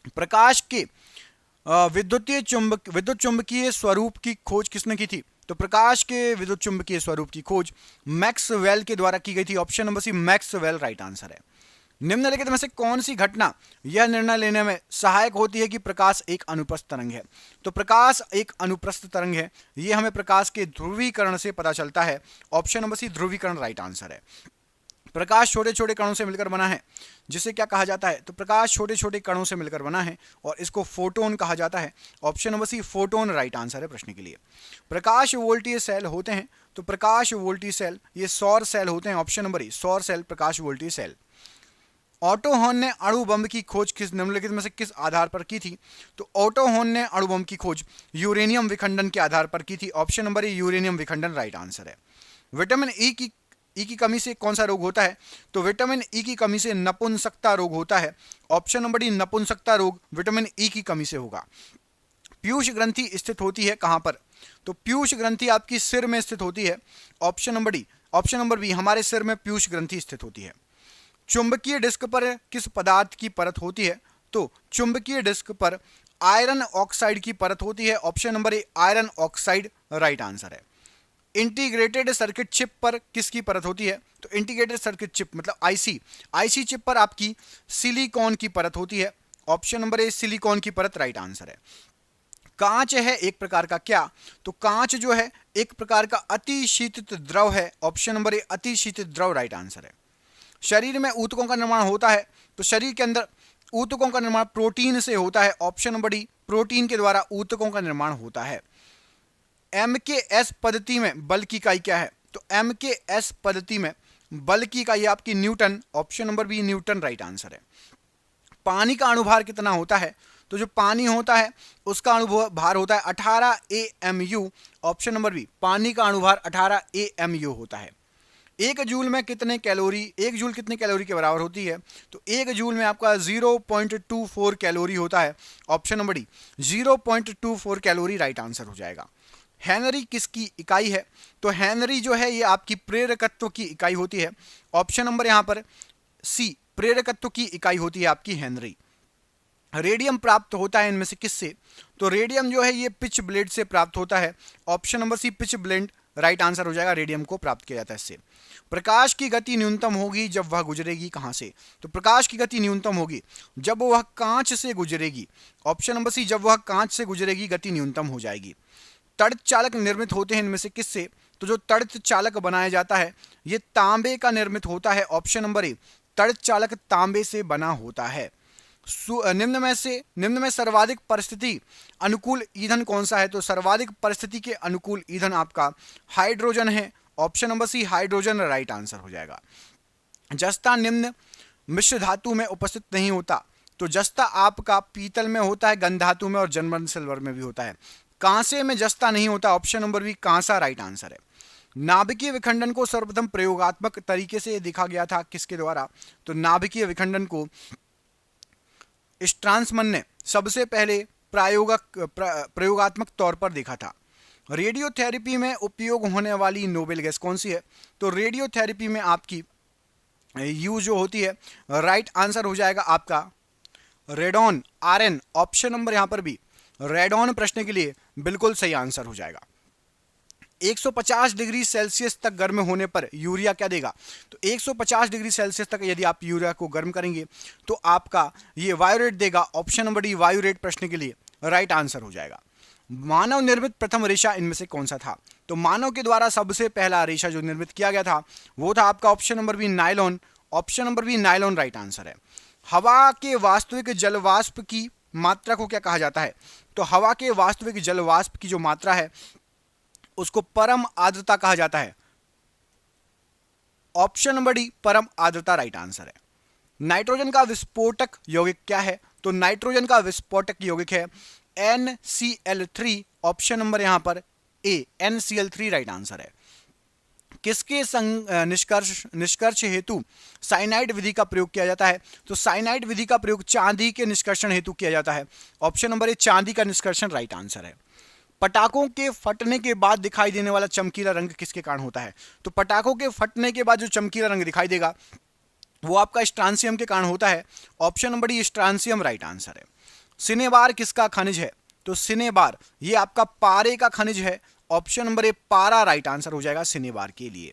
प्रकाश के विद्युत चुंबकीय स्वरूप की खोज किसने की थी? तो प्रकाश के विद्युत चुंबकीय स्वरूप की खोज मैक्सवेल के द्वारा की गई थी। Option number C, Maxwell right answer है। निम्नलिखित में से कौन सी घटना यह निर्णय लेने में सहायक होती है कि प्रकाश एक अनुप्रस्थ तरंग है? तो प्रकाश एक अनुप्रस्थ तरंग है, यह हमें प्रकाश के ध्रुवीकरण से पता चलता है। ऑप्शन नंबर सी, ध्रुवीकरण राइट आंसर है। प्रकाश छोटे छोटे कणों से मिलकर बना है, जिसे क्या कहा जाता है? तो प्रकाश छोटे छोटे कणों से मिलकर बना है और इसको फोटोन कहा जाता है। Option number C, photon right answer है प्रश्न के लिए। प्रकाश वोल्टीय सेल होते हैं, तो प्रकाश वोल्टीय सेल ये सौर सेल होते हैं। ऑप्शन नंबर ए, सौर सेल प्रकाश वोल्टीय सेल। ऑटो हॉर्न ने अणु बम की खोज किस निम्नलिखित में से किस आधार पर की थी? तो ऑटो हॉर्न ने अणु बम की खोज यूरेनियम विखंडन के आधार पर की थी। ऑप्शन नंबर ए, यूरेनियम विखंडन राइट आंसर है। विटामिन ई की कमी से कौन सा रोग होता है? तो विटामिन ई की कमी से नपुंसकता रोग होता है। ऑप्शन नंबर डी, नपुंसकता रोग विटामिन ई की कमी से होगा। पीयूष ग्रंथि स्थित होती है कहां पर? तो पीयूष ग्रंथि आपकी सिर में स्थित होती है। Option number D, option number B, हमारे सिर में पीयूष ग्रंथि स्थित होती है। चुंबकीय डिस्क पर किस पदार्थ की परत होती है? तो चुंबकीय डिस्क पर आयरन ऑक्साइड की परत होती है। ऑप्शन नंबर ए, आयरन ऑक्साइड राइट आंसर है। इंटीग्रेटेड सर्किट चिप पर किसकी परत होती है? तो इंटीग्रेटेड सर्किट चिप मतलब आईसी चिप पर आपकी सिलिकॉन की परत होती है। ऑप्शन नंबर ए, सिलिकॉन की परत राइट आंसर है। कांच है एक प्रकार का क्या? तो कांच जो है एक प्रकार का अतिशीतित द्रव है। ऑप्शन नंबर ए, अतिशीतित द्रव राइट आंसर है। शरीर में ऊतकों का निर्माण होता है, तो शरीर के अंदर ऊतकों का निर्माण प्रोटीन से होता है। ऑप्शन नंबर डी, प्रोटीन के द्वारा ऊतकों का निर्माण होता है। MKS पद्धति में बल की इकाई क्या है? तो MKS पद्धति में बल की इकाई आपकी newton. Option number B, newton right answer है। पानी का अणुभार कितना होता है? तो जो पानी होता है उसका अणुभार होता है 18 AMU। ऑप्शन नंबर बी, पानी का अणुभार 18 AMU होता है। एक जूल में कितने कैलोरी, एक जूल कितने कैलोरी के बराबर होती है? तो एक जूल में आपका 0.24 कैलोरी होता है। Option number D, 0.24 calorie right answer हो जाएगा। हेनरी किसकी इकाई है? तो हेनरी जो है ये आपकी प्रेरकत्व की इकाई होती है। ऑप्शन नंबर यहां पर सी, प्रेरकत्व की इकाई होती है आपकी हेनरी। रेडियम प्राप्त होता है इनमें से किससे? तो रेडियम जो है ये पिच ब्लेड से प्राप्त होता है। Option number C, pitchblende right answer हो जाएगा। रेडियम को प्राप्त किया जाता है इससे। प्रकाश की गति न्यूनतम होगी जब वह गुजरेगी कहां से? तो प्रकाश की गति न्यूनतम होगी जब वह कांच से गुजरेगी। ऑप्शन नंबर सी, जब वह कांच से गुजरेगी गति न्यूनतम हो जाएगी। तड़ित चालक निर्मित होते हैं इनमें से किससे? तो जो तड़ित चालक बनाया जाता है ये तांबे का निर्मित होता है। ऑप्शन नंबर ए, तड़ित चालक तांबे से बना होता है। निम्न में सर्वाधिक परिस्थिति अनुकूल ईंधन कौन सा है? तो सर्वाधिक परिस्थिति के अनुकूल ईंधन आपका हाइड्रोजन है। Option number C, hydrogen right answer हो जाएगा। जस्ता निम्न मिश्र धातु में उपस्थित नहीं होता। तो जस्ता आपका पीतल में होता है, गंधातु में और जर्मन सिल्वर में भी होता है। कांसे में जस्ता नहीं होता। ऑप्शन नंबर बी, कांसा राइट आंसर है। नाभिकीय विखंडन को सर्वप्रथम प्रयोगात्मक तरीके से देखा गया था किसके द्वारा? तो नाभिकीय विखंडन को स्ट्रांसमन ने सबसे पहले प्रयोगात्मक तौर पर देखा था। रेडियोथेरेपी में उपयोग होने वाली नोबेल गैस कौन सी है? तो रेडियोथेरेपी में आपकी यूज जो होती है राइट आंसर हो जाएगा आपका रेडॉन, RN। ऑप्शन नंबर यहां पर भी रेडॉन प्रश्न के लिए बिल्कुल सही आंसर हो जाएगा। 150 डिग्री सेल्सियस तक गर्म होने पर यूरिया क्या देगा? तो 150 डिग्री सेल्सियस तक यदि आप यूरिया को गर्म करेंगे तो आपका ये वायुरेट देगा। ऑप्शन नंबर डी, वायुरेट प्रश्न के लिए राइट आंसर हो जाएगा। मानव निर्मित प्रथम रेशा इनमें से कौन सा था? तो मानव के द्वारा सबसे पहला रेशा जो निर्मित किया गया था वो था आपका option number B, nylon. Option number B, nylon right answer है। हवा के वास्तविक जलवाष्प की मात्रा को क्या कहा जाता है? तो हवा के वास्तविक जलवाष्प की जो मात्रा है उसको परम आर्द्रता कहा जाता है। ऑप्शन नंबर डी, परम आर्द्रता राइट आंसर है। नाइट्रोजन का विस्फोटक यौगिक क्या है? तो नाइट्रोजन का विस्फोटक यौगिक है NCl3। ऑप्शन नंबर यहां पर ए, NCl3 राइट आंसर है। किसके निष्कर्ष हेतु साइनाइड विधि का प्रयोग किया जाता है? तो साइनाइड विधि का प्रयोग चांदी के निष्कर्षण हेतु किया जाता है। ऑप्शन नंबर ए, चांदी का निष्कर्षण राइट आंसर है। पटाखों के फटने के बाद दिखाई देने वाला चमकीला रंग किसके कारण होता है? तो पटाखों के फटने के बाद जो चमकीला रंग दिखाई देगा वो आपका स्ट्रांसियम के कारण होता है। Option number D, strontium right answer है। सिनेबार किसका खनिज है? तो सिनेबार ये आपका पारे का खनिज है। ऑप्शन नंबर ए, पारा राइट आंसर हो जाएगा सिनेबार के लिए।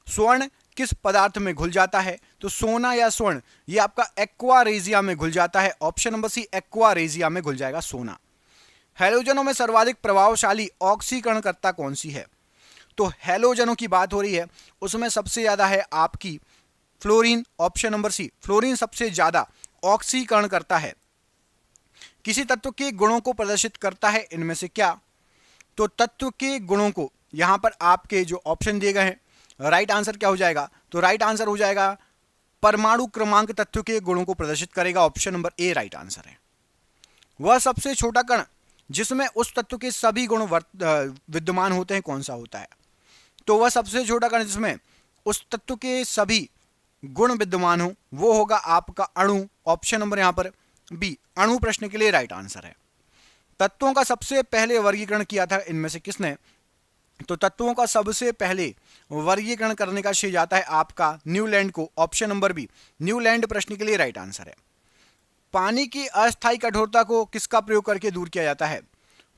स्वर्ण किस पदार्थ में घुल जाता है? तो सोना या स्वर्ण ये आपका एक्वा रेजिया में घुल जाता है। Option number C, aqua regia में घुल जाएगा सोना। हैलोजनों में सर्वाधिक प्रभावशाली ऑक्सीकरणकर्ता कौन सी है? तो हैलोजनों की बात हो रही है उसमें सबसे ज्यादा है आपकी fluorine. Option number C, fluorine सबसे ज्यादा ऑक्सीकरण करता है। किसी तत्व के गुणों को प्रदर्शित करता है इनमें से क्या? तो तत्व के गुणों को यहां पर आपके जो ऑप्शन दिए गए हैं राइट आंसर क्या हो जाएगा? तो राइट आंसर हो जाएगा परमाणु क्रमांक तत्व के गुणों को प्रदर्शित करेगा। ऑप्शन नंबर ए राइट आंसर है। वह सबसे छोटा कण जिसमें उस तत्व के सभी गुण विद्यमान होते हैं कौन सा होता है? तो वह सबसे छोटा कण जिसमें उस तत्व के सभी गुण विद्यमान हो वो होगा आपका अणु। ऑप्शन नंबर यहां पर बी, अणु प्रश्न के लिए राइट आंसर है। तत्वों का सबसे पहले वर्गीकरण किया था इनमें से किसने? तो तत्वों का सबसे पहले वर्गीकरण करने का श्रेय जाता है आपका न्यूलैंड को। ऑप्शन नंबर बी, न्यूलैंड प्रश्न के लिए राइट आंसर है। पानी की अस्थायी कठोरता को किसका प्रयोग करके दूर किया जाता है?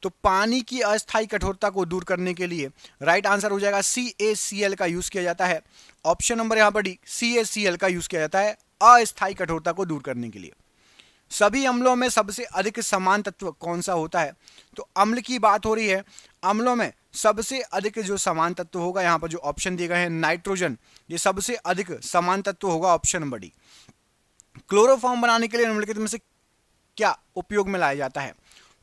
तो पानी की अस्थायी कठोरता को दूर करने के लिए राइट आंसर हो जाएगा CaCl का यूज किया जाता है। ऑप्शन नंबर यहां पर डी, CaCl का यूज किया जाता है अस्थायी कठोरता को दूर करने के लिए। सभी अम्लों में सबसे अधिक समान तत्व कौन सा होता है? तो अम्ल की बात हो रही है। अम्लों में सबसे अधिक जो समान तत्व होगा, यहाँ पर जो ऑप्शन दिए गए हैं नाइट्रोजन, ये सबसे अधिक समान तत्व होगा, ऑप्शन नंबर डी। क्लोरोफॉर्म बनाने के लिए निम्नलिखित में से क्या उपयोग में लाया जाता है?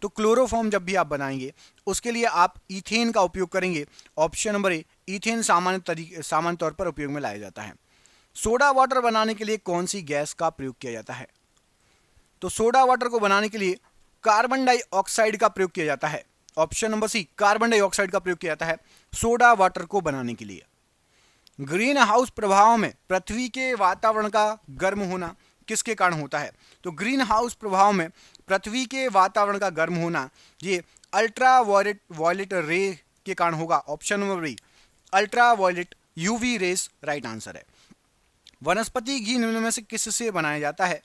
तो क्लोरोफॉर्म जब भी आप बनाएंगे उसके लिए आप ईथेन का उपयोग करेंगे, ऑप्शन नंबर ए। ईथेन सामान्य तौर पर उपयोग में लाया जाता है। सोडा वाटर बनाने के लिए कौन सी गैस का प्रयोग किया जाता है? तो सोडा वाटर को बनाने के लिए कार्बन डाइऑक्साइड का प्रयोग किया जाता है, option number C. Carbon dioxide का प्रयोग किया जाता है सोडा वाटर को बनाने के लिए। ग्रीन हाउस प्रभाव में पृथ्वी के वातावरण का गर्म होना किसके कारण होता है? तो ग्रीन हाउस प्रभाव में पृथ्वी के वातावरण का गर्म होना ये अल्ट्रा वायलेट रे के कारण होगा, option number B. Ultraviolet UV rays right answer है। वनस्पति घी निम्न में से किससे बनाया जाता है?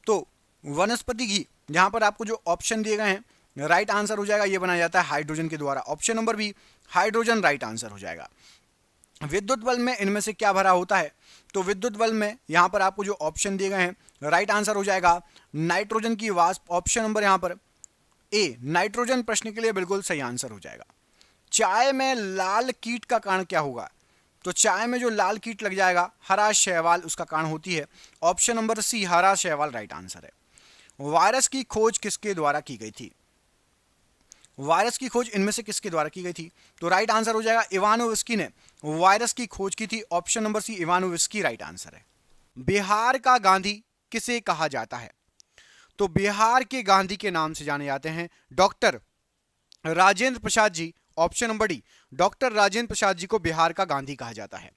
तो वनस्पति घी, यहां पर आपको जो ऑप्शन दिए गए हैं राइट आंसर हो जाएगा, ये बनाया जाता है हाइड्रोजन के द्वारा, option number B. Hydrogen right answer हो जाएगा। विद्युत बल्ब में इनमें से क्या भरा होता है? तो विद्युत बल्ब में यहां पर आपको जो ऑप्शन दिए गए हैं राइट आंसर हो जाएगा नाइट्रोजन की वाष्प, ऑप्शन नंबर यहां पर ए। नाइट्रोजन प्रश्न के लिए बिल्कुल सही आंसर हो जाएगा। चाय में लाल कीट का कारण क्या होगा? तो चाय में जो लाल कीट लग जाएगा, हरा शैवाल उसका कारण होती है, ऑप्शन नंबर सी। हरा शैवाल राइट आंसर है। वायरस की खोज किसके द्वारा की गई थी? वायरस की खोज इनमें से किसके द्वारा की गई थी? तो राइट आंसर हो जाएगा इवानोविस्की ने वायरस की खोज की थी, option number C. Ivanovsky right answer है। बिहार का गांधी किसे कहा जाता है? तो बिहार के गांधी के नाम से जाने जाते हैं doctor Rajendra Prasad ji, option number D. Doctor Rajendra Prasad ji को बिहार का गांधी कहा जाता है।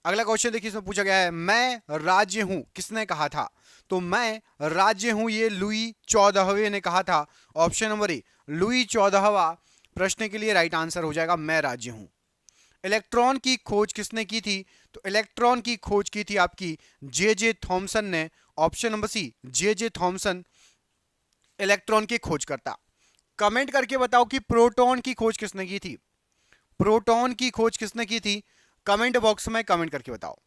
अगला क्वेश्चन देखिए, इसमें पूछा गया है मैं राज्य हूं किसने कहा था? तो मैं राज्य हूं ये लुई 14वें ने कहा था, ऑप्शन नंबर ए। लुई 14वां प्रश्न के लिए राइट आंसर हो जाएगा मैं राज्य हूं। इलेक्ट्रॉन की खोज किसने की थी? तो इलेक्ट्रॉन की खोज की थी आपकी जे थॉमसन ने, option number C. J Thomson electron की खोज करता। कमेंट करके बताओ कि प्रोटॉन की खोज किसने की थी? प्रोटॉन की खोज किसने की थी? कमेंट बॉक्स में कमेंट करके बताओ।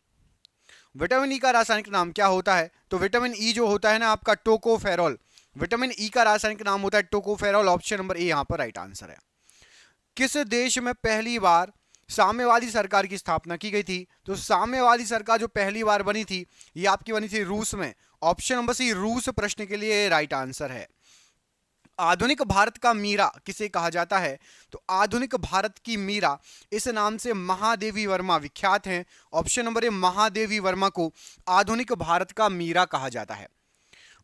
विटामिन ई का रासायनिक नाम क्या होता है? तो विटामिन ई जो होता है ना आपका टोकोफेरॉल, विटामिन ई का रासायनिक नाम होता है टोकोफेरॉल, ऑप्शन नंबर ए यहां पर राइट आंसर है। किस देश में पहली बार साम्यवादी सरकार की स्थापना की गई थी? तो साम्यवादी सरकार जो पहली बार बनी थी ये आपकी बनी थी रूस में, ऑप्शन नंबर सी। रूस प्रश्न के लिए राइट आंसर है। आधुनिक भारत का मीरा किसे कहा जाता है? तो आधुनिक भारत की मीरा इस नाम से महादेवी वर्मा विख्यात हैं, ऑप्शन नंबर ए। महादेवी वर्मा को आधुनिक भारत का मीरा कहा जाता है।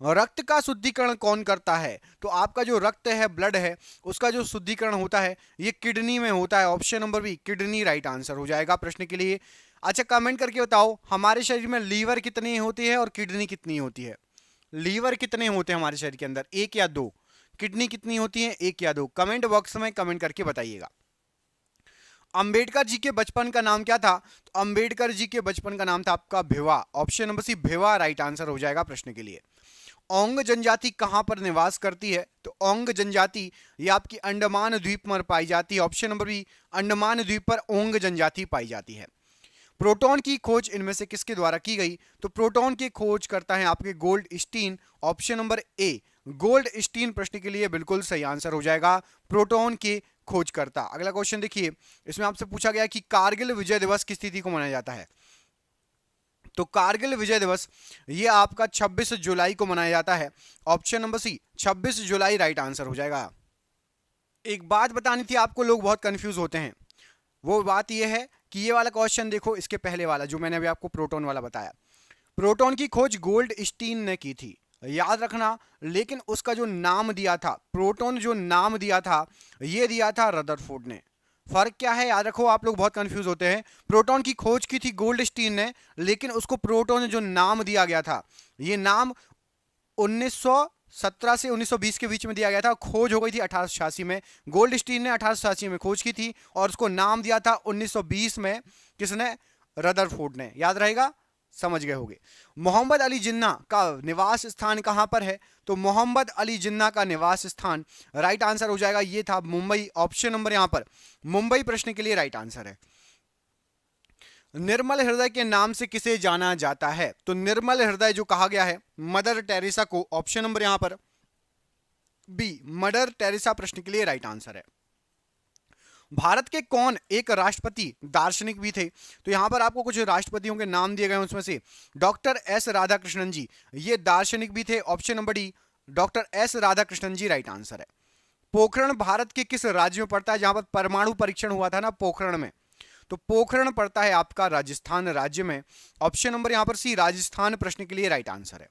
रक्त का शुद्धिकरण कौन करता है? तो आपका जो रक्त है, ब्लड है, उसका जो शुद्धिकरण होता है ये किडनी में होता है, option number B. Kidney right answer हो जाएगा प्रश्न के लिए। अच्छा कमेंट करके बताओ हमारे शरीर में लीवर कितनी होती है और किडनी कितनी होती है? लीवर कितने होते हैं हमारे शरीर के अंदर, एक या दो? किडनी कितनी होती है, एक या दो? कमेंट बॉक्स में कमेंट करके बताइएगा। अंबेडकर जी के बचपन का नाम क्या था? तो अंबेडकर जी के बचपन का नाम था आपका Bhiva, option number C. Bhiva right answer हो जाएगा प्रश्न के लिए। ओंग जनजाति कहां पर निवास करती है? तो ओंग जनजाति ये आपकी अंडमान द्वीप पर पाई जाती है, ऑप्शन नंबर बी। अंडमान द्वीप पर ओंग जनजाति पाई जाती है। प्रोटॉन की खोज इनमें से किसके द्वारा की गई? तो प्रोटॉन की खोज करता है आपके Goldstein, option number A. Goldstein प्रश्न के लिए बिल्कुल सही आंसर हो जाएगा प्रोटॉन की खोज करता। अगला क्वेश्चन देखिए, इसमें आपसे पूछा गया कि कारगिल विजय दिवस किस तिथि को मनाया जाता है? तो कारगिल विजय दिवस ये आपका 26 जुलाई को मनाया जाता है, ऑप्शन नंबर सी। 26 जुलाई राइट आंसर हो जाएगा। एक बात बतानी थी आपको, लोग बहुत कंफ्यूज होते हैं, वो बात ये है कि ये वाला क्वेश्चन देखो, इसके पहले वाला जो मैंने अभी आपको प्रोटॉन वाला बताया, प्रोटॉन की खोज गोल्ड स्टीन ने की थी, याद रखना। लेकिन उसका जो नाम दिया था, प्रोटॉन जो नाम दिया था ये दिया था रदरफोर्ड ने। फर्क क्या है याद रखो, आप लोग बहुत कंफ्यूज होते हैं। प्रोटॉन की खोज की थी गोल्ड स्टीन ने, लेकिन उसको प्रोटॉन जो नाम दिया गया था ये नाम 1917 से 1920 के बीच में दिया गया था। खोज हो गई थी 1886 में, गोल्ड स्टीन ने 1886 में खोज की थी और उसको नाम दिया था 1920 में, किसने? रदरफोर्ड ने। याद रहेगा, समझ गए होंगे। मोहम्मद अली जिन्ना का निवास स्थान कहां पर है? तो मोहम्मद अली जिन्ना का निवास स्थान राइट आंसर हो जाएगा ये था मुंबई, ऑप्शन नंबर यहां पर मुंबई प्रश्न के लिए राइट आंसर है। निर्मल हृदय के नाम से किसे जाना जाता है? तो निर्मल हृदय जो कहा गया है मदर टेरेसा को। ऑप्शन नंबर यहां पर बी, मदर टेरेसा प्रश्न के लिए राइट आंसर है। भारत के कौन एक राष्ट्रपति दार्शनिक भी थे? तो यहां पर आपको कुछ राष्ट्रपतियों के नाम दिए गए हैं, उसमें से डॉक्टर एस राधाकृष्णन जी, ये दार्शनिक भी थे। Option number D, doctor S Radhakrishnan ji right answer है। पोखरण भारत के किस राज्य में पड़ता है जहां पर परमाणु परीक्षण हुआ था ना पोखरण में? तो पोखरण पड़ता है आपका राजस्थान राज्य में। ऑप्शन नंबर यहां पर सी, राजस्थान प्रश्न के लिए राइट आंसर है।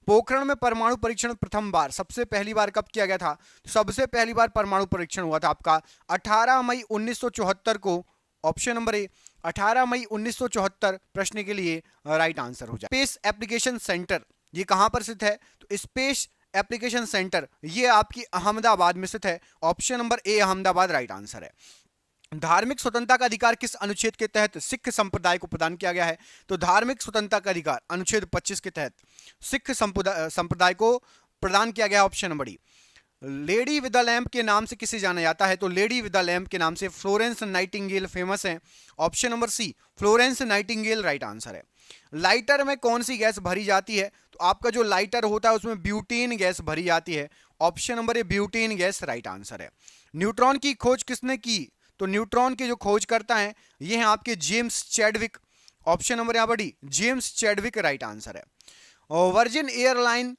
पोखरण में परमाणु परीक्षण प्रथम बार, सबसे पहली बार कब किया गया था? सबसे पहली बार परमाणु परीक्षण हुआ था आपका 18 मई 1974 को। ऑप्शन नंबर ए, 18 मई 1974 प्रश्न के लिए राइट आंसर हो जाए। स्पेस एप्लीकेशन सेंटर ये कहां पर स्थित है? तो स्पेस एप्लीकेशन सेंटर ये आपकी अहमदाबाद में स्थित है। ऑप्शन नंबर ए, अहमदाबाद राइट आंसर है। धार्मिक स्वतंत्रता का अधिकार किस अनुच्छेद के तहत सिख संप्रदाय को प्रदान किया गया है? तो धार्मिक स्वतंत्रता का अधिकार अनुच्छेद 25 के तहत सिख संप्रदाय को प्रदान किया गया। Option number D. Lady with the lamp के नाम से किसे जाना जाता है? तो लेडी विद द लैम्प के नाम से फ्लोरेंस नाइटिंगेल फेमस है। Option number C, Florence Nightingale right answer है। लाइटर में कौन सी गैस भरी जाती है? तो आपका जो लाइटर होता है उसमें ब्यूटेन गैस भरी जाती है। ऑप्शन नंबर ए, ब्यूटेन गैस राइट आंसर है। न्यूट्रॉन की खोज किसने की? तो न्यूट्रॉन के जो खोज करता है ये हैं आपके जेम्स चैडविक। ऑप्शन नंबर यहां पर D, James Chadwick right answer है। और वर्जिन एयरलाइन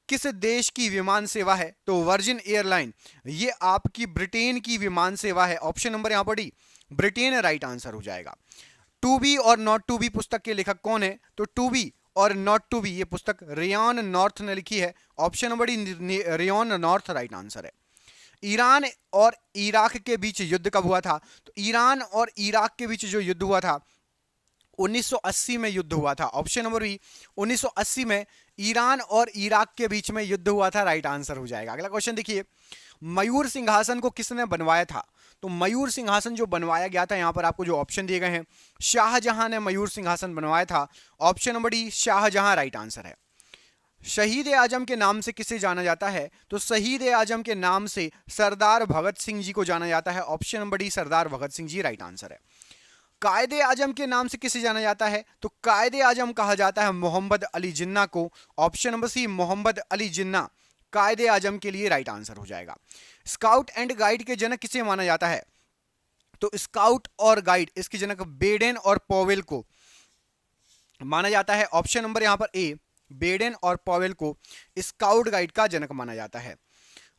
किस देश की विमान सेवा है? तो वर्जिन एयरलाइन ये आपकी ब्रिटेन की विमान सेवा है। ऑप्शन नंबर यहां पर डी, ब्रिटेन राइट आंसर हो जाएगा। टू बी और नॉट टू बी पुस्तक के लेखक कौन है? तो टू बी और नॉट टू बी ये पुस्तक रेयान नॉर्थ ने लिखी है। Option number D, Ryan North right answer है। ईरान और इराक के बीच युद्ध कब हुआ था? तो ईरान और इराक के बीच जो युद्ध हुआ था 1980 में युद्ध हुआ था। ऑप्शन नंबर बी, 1980 में ईरान और इराक के बीच में युद्ध हुआ था राइट आंसर हो जाएगा। अगला क्वेश्चन देखिए, मयूर सिंहासन को किसने बनवाया था? तो मयूर सिंहासन जो बनवाया गया था यहां पर आपको जो ऑप्शन दिए गए हैं, शाहजहां ने मयूर सिंहासन बनवाया था। Option number D, Shahjahan right answer है। शहीद ए आजम के नाम से किसे जाना जाता है? तो शहीद ए आजम के नाम से सरदार भगत सिंह जी को जाना जाता है। ऑप्शन नंबर डी, सरदार भगत सिंह जी राइट आंसर है। कायदे आजम के नाम से किसे जाना जाता है? तो कायदे आजम कहा जाता है मोहम्मद अली जिन्ना को। Option number C, Mohammad Ali Jinnah Quaid-e Azam के लिए राइट आंसर हो जाएगा। स्काउट एंड गाइड के जनक किसे माना जाता है? तो स्काउट और गाइड इसके जनक बेडेन और पॉवेल को माना जाता है। ऑप्शन नंबर यहां पर ए, बेडेन और पॉवेल को स्काउट गाइड का जनक माना जाता है।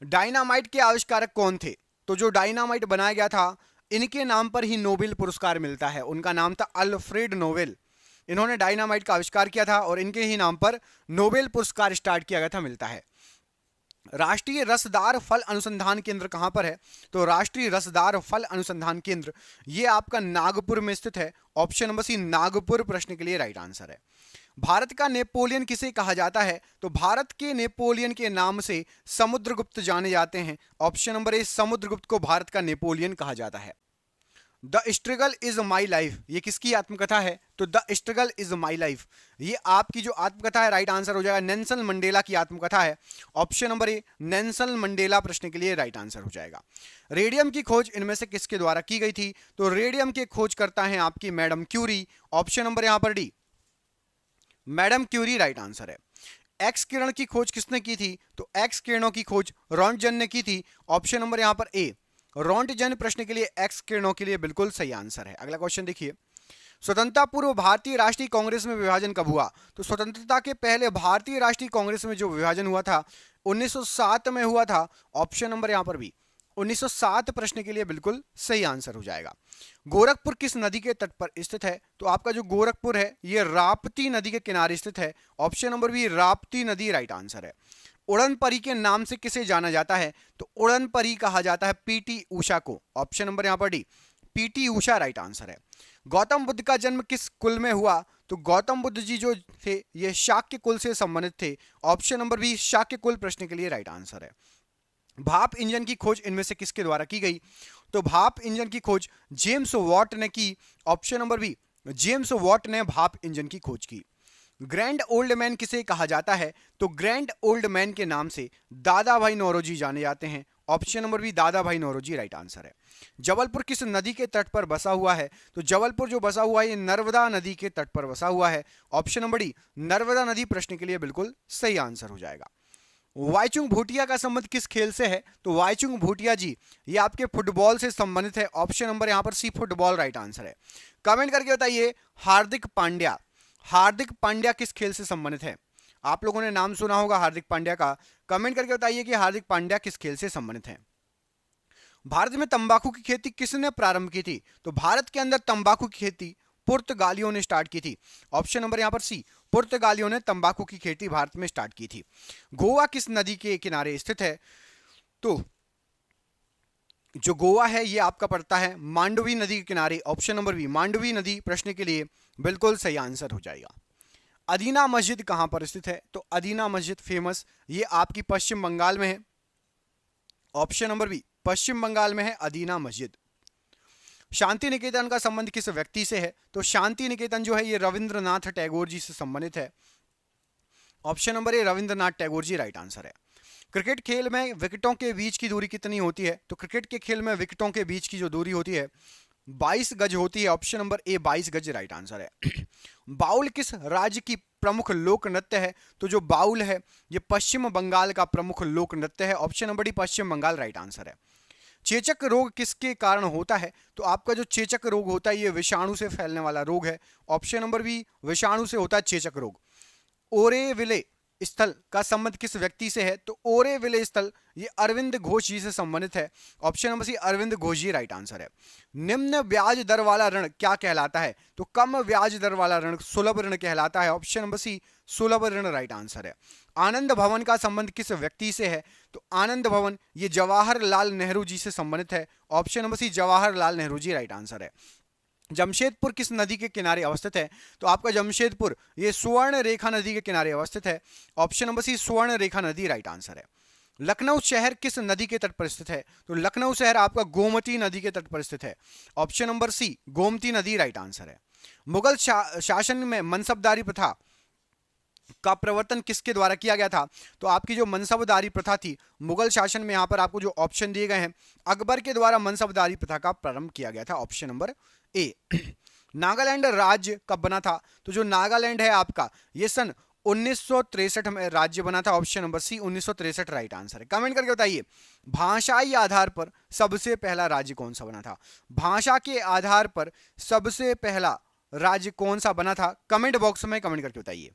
डायनामाइट के आविष्कारक कौन थे? तो जो डायनामाइट बनाया गया था इनके नाम पर ही नोबेल पुरस्कार मिलता है। उनका नाम था अल्फ्रेड नोबेल। इन्होंने डायनामाइट का आविष्कार किया था और इनके ही नाम पर नोबेल पुरस्कार स्टार्ट किया गया था, मिलता है। राष्ट्रीय रसदार फल अनुसंधान केंद्र कहां पर है? तो राष्ट्रीय रसदार फल अनुसंधान केंद्र ये आपका नागपुर में स्थित है। ऑप्शन नंबर सी, नागपुर प्रश्न के लिए राइट आंसर है। भारत का नेपोलियन किसे कहा जाता है? तो भारत के नेपोलियन के नाम से समुद्रगुप्त जाने जाते हैं। ऑप्शन नंबर ए, समुद्रगुप्त को भारत का नेपोलियन कहा जाता है। The struggle is my life ये किसकी आत्मकथा है? तो the struggle is my life ये आपकी जो आत्मकथा है राइट आंसर हो जाएगा, नेल्सन मंडेला की आत्मकथा है। ऑप्शन नंबर ए, नेल्सन मंडेला प्रश्न के लिए राइट आंसर हो जाएगा। रेडियम की खोज इनमें से किसके द्वारा की गई थी? तो रेडियम के खोज करता है आपकी मैडम क्यूरी। ऑप्शन नंबर यहां पर D, Madam Curie right answer है। एक्स किरण की खोज किसने की थी? तो एक्स किरणों की खोज रॉन्टजन ने की थी। ऑप्शन नंबर यहां पर ए, रॉन्टजन प्रश्न के लिए एक्स किरणों के लिए बिल्कुल सही आंसर है। अगला क्वेश्चन देखिए, स्वतंत्रता पूर्व भारतीय राष्ट्रीय कांग्रेस में विभाजन कब हुआ? तो स्वतंत्रता के पहले भारतीय राष्ट्रीय कांग्रेस में जो विभाजन हुआ था 1907 में हुआ था। ऑप्शन नंबर यहां पर भी 1907 प्रश्न के लिए बिल्कुल सही आंसर हो जाएगा। गोरखपुर किस नदी के तट पर स्थित है? तो आपका जो गोरखपुर है ये राप्ती नदी के किनारे स्थित है। ऑप्शन नंबर बी, राप्ती नदी राइट आंसर है। उड़न परी के नाम से किसे जाना जाता है? तो उड़न परी कहा जाता है पीटी उषा को। ऑप्शन नंबर यहां पर D, PT Usha right answer है। गौतम बुद्ध का जन्म किस कुल में हुआ? तो गौतम बुद्ध जी जो थे ये शाक्य कुल से संबंधित थे। ऑप्शन नंबर बी, शाक्य कुल प्रश्न के लिए राइट आंसर है। भाप इंजन की खोज इनमें से किसके द्वारा की गई? तो भाप इंजन की खोज जेम्स वॉट ने की। Option number B, James Watt ने भाप इंजन की खोज की। ग्रैंड ओल्ड मैन किसे कहा जाता है? तो ग्रैंड ओल्ड मैन के नाम से दादा भाई नौरोजी जाने जाते हैं। ऑप्शन नंबर बी दादा भाई नौरोजी राइट आंसर है। जबलपुर किस नदी के तट पर बसा हुआ है? तो जबलपुर जो बसा हुआ है ये नर्मदा नदी के तट पर बसा हुआ है। ऑप्शन नंबर डी नर्मदा नदी प्रश्न के लिए बिल्कुल सही आंसर हो जाएगा। वाईचुंग भूटिया का संबंध किस खेल से है? तो वाईचुंग भूटिया जी ये आपके फुटबॉल से संबंधित है। ऑप्शन नंबर यहां पर सी फुटबॉल राइट आंसर है। कमेंट करके बताइए हार्दिक पांड्या, हार्दिक पांड्या किस खेल से संबंधित है? आप लोगों ने नाम सुना होगा हार्दिक पांड्या का। कमेंट करके बताइए कि हार्दिक पांड्या किस खेल से संबंधित है। भारत में तंबाकू की खेती किसने प्रारंभ की थी? तो भारत के अंदर तंबाकू की खेती पुर्तगालियों ने स्टार्ट की थी। ऑप्शन नंबर यहां पर सी पुर्तगालियों ने तंबाकू की खेती भारत में स्टार्ट की थी। गोवा किस नदी के किनारे स्थित है? तो जो गोवा है ये आपका पड़ता है मांडवी नदी के किनारे। ऑप्शन नंबर बी मांडवी नदी प्रश्न के लिए बिल्कुल सही आंसर हो जाएगा। अदीना मस्जिद कहां पर स्थित है? तो अदीना मस्जिद फेमस ये आपकी पश्चिम बंगाल में है। ऑप्शन नंबर बी पश्चिम बंगाल में है अदीना मस्जिद। शांति निकेतन का संबंध किस व्यक्ति से है? तो शांति निकेतन जो है ये रविंद्रनाथ टैगोर जी से संबंधित है। Option number A Rabindranath Tagore ji right answer है। क्रिकेट खेल में विकेटों के बीच की दूरी कितनी होती है? तो क्रिकेट के खेल में विकेटों के बीच की जो दूरी होती है 22 गज होती है। ऑप्शन नंबर ए 22 गज राइट आंसर है। बाउल किस राज्य की प्रमुख लोक नृत्य है? तो जो बाउल है ये पश्चिम बंगाल का प्रमुख लोक नृत्य है। ऑप्शन नंबर डी पश्चिम बंगाल राइट आंसर है। चेचक रोग किसके कारण होता है? तो आपका जो चेचक रोग होता है ये विषाणु से फैलने वाला रोग है। ऑप्शन नंबर बी विषाणु से होता है चेचक रोग। ओरेविले स्थल का संबंध किस व्यक्ति से है? तो ओरेविले स्थल ये अरविंद घोष जी से संबंधित है। Option number C Aurobindo Ghosh ji right answer है। निम्न ब्याज दर वाला ऋण क्या कहलाता है? तो कम ब्याज दर वाला ऋण सुलभ ऋण कहलाता है। ऑप्शन नंबर सी सुलभ ऋण राइट आंसर है। आनंद भवन का संबंध किस व्यक्ति से है? तो आनंद भवन ये जवाहरलाल नेहरू जी से संबंधित है। Option number C Jawaharlal Nehru ji right answer है। जमशेदपुर किस नदी के किनारे अवस्थित है? तो आपका जमशेदपुर ये स्वर्ण रेखा नदी के किनारे अवस्थित है। ऑप्शन नंबर सी स्वर्ण रेखा नदी राइट आंसर है। लखनऊ शहर किस नदी के तट पर स्थित है? तो लखनऊ शहर आपका गोमती नदी के तट पर स्थित है। ऑप्शन नंबर सी गोमती नदी राइट आंसर है। मुगल शासन में मनसबदारी प्रथा का प्रवर्तन किसके द्वारा किया गया था? तो आपकी जो मनसबदारी प्रथा थी मुगल शासन में, यहां पर आपको जो ऑप्शन दिए गए हैं अकबर के द्वारा मनसबदारी प्रथा का प्रारंभ किया गया था। ऑप्शन नंबर ए। नागालैंड राज्य कब बना था? तो जो नागालैंड है आपका ये सन 1963 में राज्य बना था। Option number C 1963 right answer है। कमेंट करके बताइए भाषाई आधार पर सबसे पहला राज्य कौन सा बना था? भाषा के आधार पर सबसे पहला राज्य कौन सा बना था? कमेंट बॉक्स में कमेंट करके बताइए।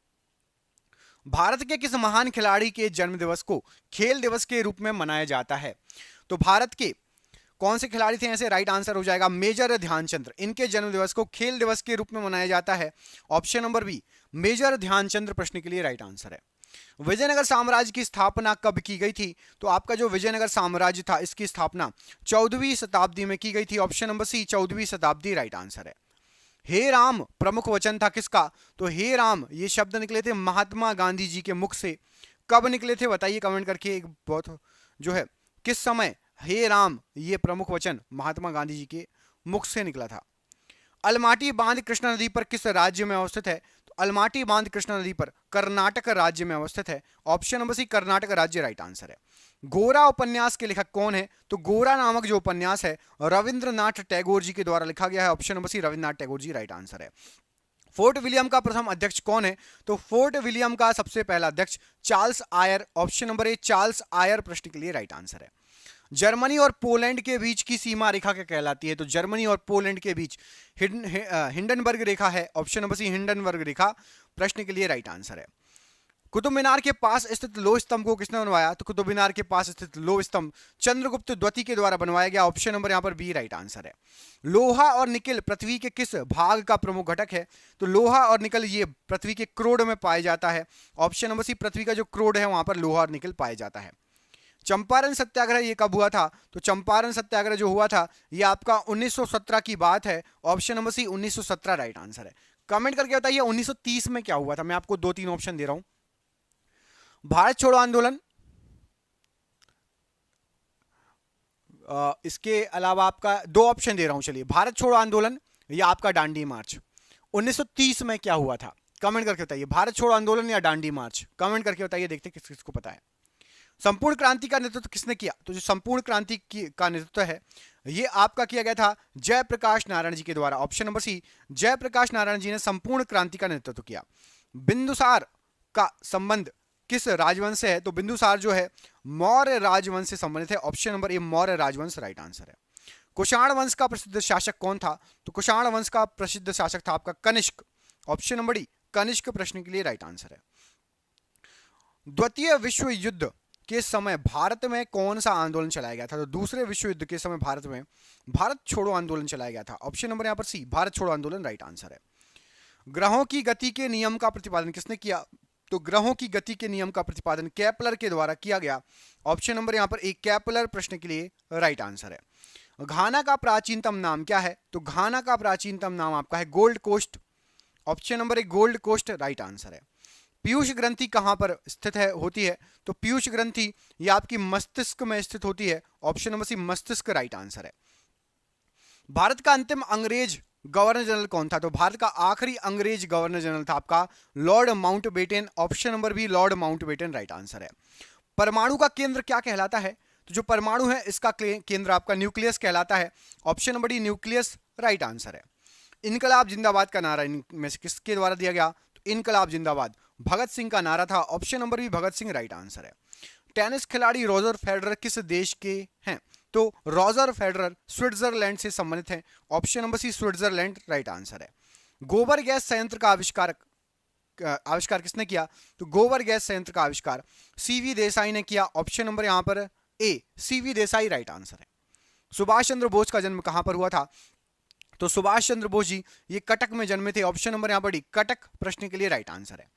भारत के किस महान खिलाड़ी के जन्म दिवस को खेल दिवस के रूप में मनाया जाता है? तो भारत के कौन से खिलाड़ी थे? ऐसे राइट आंसर हो जाएगा मेजर ध्यानचंद्र। इनके जन्म दिवस को खेल दिवस के रूप में मनाया जाता है। Option number B Major Dhyanchand प्रश्न के लिए राइट आंसर है। विजयनगर साम्राज्य की स्थापना कब की गई थी? तो आपका जो विजयनगर साम्राज्य था इसकी स्थापना 14वीं शताब्दी में की गई थी। ऑप्शन नंबर सी 14वीं शताब्दी राइट आंसर है। हे राम प्रमुख वचन था किसका? तो हे राम ये शब्द निकले थे महात्मा गांधी जी के मुख से। कब निकले थे बताइए कमेंट करके। एक बहुत जो है किस समय हे राम ये प्रमुख वचन महात्मा गांधी जी के मुख से निकला था। अलमाटी बांध कृष्णा नदी पर किस राज्य में अवस्थित है? तो अलमाटी बांध कृष्णा नदी पर कर्नाटक राज्य में अवस्थित है। ऑप्शन नंबर सी कर्नाटक राज्य राइट आंसर है। गोरा उपन्यास के लेखक कौन है? तो गोरा नामक जो उपन्यास है रविंद्रनाथ टैगोर जी के द्वारा लिखा गया है। Option number C Rabindranath Tagore ji right answer है। फोर्ट विलियम का प्रथम अध्यक्ष कौन है? तो फोर्ट विलियम का सबसे पहला अध्यक्ष Charles Eyre. Option number A Charles Eyre प्रश्न के लिए राइट आंसर है। जर्मनी और पोलैंड के बीच की सीमा रेखा क्या कहलाती है? तो जर्मनी और पोलैंड के बीच हिंडनबर्ग रेखा है। ऑप्शन नंबर सी हिंडनबर्ग रेखा प्रश्न के लिए राइट आंसर है। कुतुब मीनार के पास स्थित लोह स्तंभ को किसने बनवाया? तो कुतुब मीनार के पास स्थित लोह स्तंभ चंद्रगुप्त द्वितीय के द्वारा बनवाया गया। ऑप्शन नंबर यहां पर बी राइट आंसर है। लोहा और निकल पृथ्वी के किस भाग का प्रमुख घटक है? तो लोहा और निकल ये पृथ्वी के क्रोड में पाया जाता है। ऑप्शन नंबर सी पृथ्वी का जो क्रोड है वहां पर लोहा और निकल पाया जाता है। चंपारण सत्याग्रह ये कब हुआ था? तो चंपारण सत्याग्रह जो हुआ था ये आपका 1917 की बात है। Option number C 1917 right answer है। कमेंट करके बताइए 1930 में क्या हुआ था? मैं आपको 2-3 ऑप्शन दे रहा हूं। भारत छोड़ो आंदोलन, इसके अलावा आपका 2 ऑप्शन दे रहा हूं। चलिए भारत छोड़ो आंदोलन या आपका डांडी मार्च 1930 में क्या हुआ था? कमेंट करके बताइए। भारत छोड़ो आंदोलन या डांडी मार्च कमेंट करके बताइए, देखते किस किस को पता है। संपूर्ण क्रांति का नेतृत्व किसने किया? तो जो संपूर्ण क्रांति का नेतृत्व है ये आपका किया गया था जयप्रकाश नारायण जी के द्वारा। Option number C, Jayaprakash Narayan ji ने संपूर्ण क्रांति का नेतृत्व किया। बिंदुसार का संबंध किस राजवंश से है? तो बिंदुसार जो है मौर्य राजवंश से संबंधित है। ऑप्शन नंबर ए, मौर्य राजवंश राइट आंसर है। कुषाण वंश का प्रसिद्ध शासक कौन था? तो कुषाण वंश का प्रसिद्ध शासक था आपका Kanishka. Option number D, Kanishka प्रश्न के लिए राइट आंसर है। द्वितीय विश्व युद्ध के समय भारत में कौन सा आंदोलन चलाया गया था? तो दूसरे विश्व युद्ध के समय भारत में भारत छोड़ो आंदोलन चलाया गया था। ऑप्शन नंबर यहां पर सी, भारत छोड़ो आंदोलन राइट आंसर है। ग्रहों की गति के नियम का प्रतिपादन किसने किया? तो ग्रहों की गति के नियम का प्रतिपादन केपलर के द्वारा किया गया। ऑप्शन नंबर यहां पर एक, केपलर प्रश्न के लिए राइट आंसर है। घाना का प्राचीनतम नाम क्या है? तो घाना का प्राचीनतम नाम आपका है गोल्ड कोस्ट। ऑप्शन नंबर एक, गोल्ड कोस्ट राइट आंसर है। पीयूष ग्रंथि कहां पर स्थित है होती है? तो पीयूष ग्रंथि ये आपकी मस्तिष्क में स्थित होती है। ऑप्शन नंबर सी, मस्तिष्क राइट आंसर है। भारत का अंतिम अंग्रेज गवर्नर जनरल कौन था? तो भारत का आखिरी अंग्रेज गवर्नर जनरल था आपका Lord Mountbatten. Option number B, Lord Mountbatten right answer है। परमाणु का केंद्र क्या कहलाता है? तो जो परमाणु है इसका केंद्र आपका न्यूक्लियस कहलाता है। Option number D, nucleus right answer है। इनकलाब जिंदाबाद का नारा इनमें से किसके द्वारा दिया गया? तो इनकलाब जिंदाबाद भगत सिंह का नारा था। Option number B, Bhagat Singh right answer है। टेनिस खिलाड़ी रॉजर फेडरर किस देश के हैं? तो रॉजर फेडरर स्विट्जरलैंड से संबंधित हैं। Option number C, Switzerland right answer है। गोबर गैस संयंत्र का आविष्कार किसने किया? तो गोबर गैस संयंत्र का आविष्कार सीवी देसाई ने किया। ऑप्शन नंबर यहां पर ए, सीवी देसाई राइट आंसर है। सुभाष चंद्र बोस का जन्म कहां पर हुआ था? तो सुभाष चंद्र बोस जी ये कटक में जन्मे थे। ऑप्शन नंबर यहां पर डी, कटक प्रश्न के लिए राइट आंसर है।